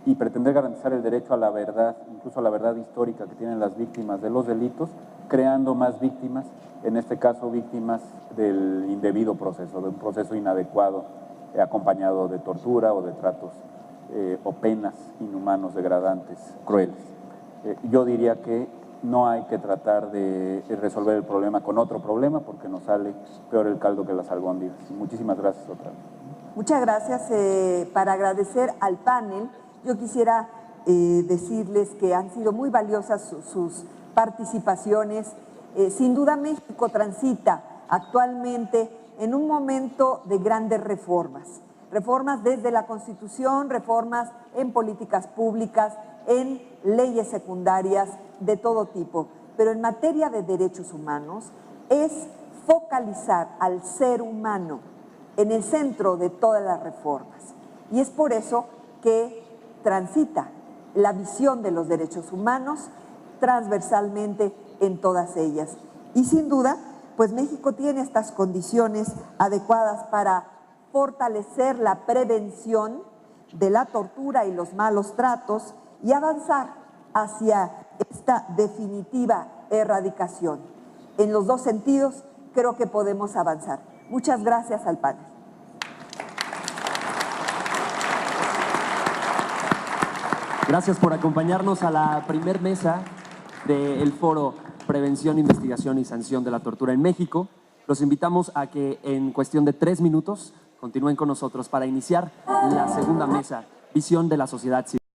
y pretender garantizar el derecho a la verdad, incluso a la verdad histórica que tienen las víctimas de los delitos, creando más víctimas, en este caso víctimas del indebido proceso, de un proceso inadecuado, acompañado de tortura o de tratos o penas inhumanos, degradantes, crueles. Yo diría que no hay que tratar de resolver el problema con otro problema, porque nos sale peor el caldo que las albóndigas. Muchísimas gracias otra vez. Muchas gracias. Para agradecer al panel, yo quisiera decirles que han sido muy valiosas sus participaciones. Sin duda, México transita actualmente en un momento de grandes reformas. Reformas desde la Constitución, reformas en políticas públicas, en leyes secundarias de todo tipo. Pero en materia de derechos humanos es focalizar al ser humano en el centro de todas las reformas. Y es por eso que transita la visión de los derechos humanos transversalmente en todas ellas. Y sin duda, pues México tiene estas condiciones adecuadas para fortalecer la prevención de la tortura y los malos tratos y avanzar hacia esta definitiva erradicación. En los dos sentidos creo que podemos avanzar. Muchas gracias al panel. Gracias por acompañarnos a la primer mesa del foro Prevención, Investigación y Sanción de la Tortura en México. Los invitamos a que en cuestión de 3 minutos continúen con nosotros para iniciar la segunda mesa, Visión de la Sociedad Civil.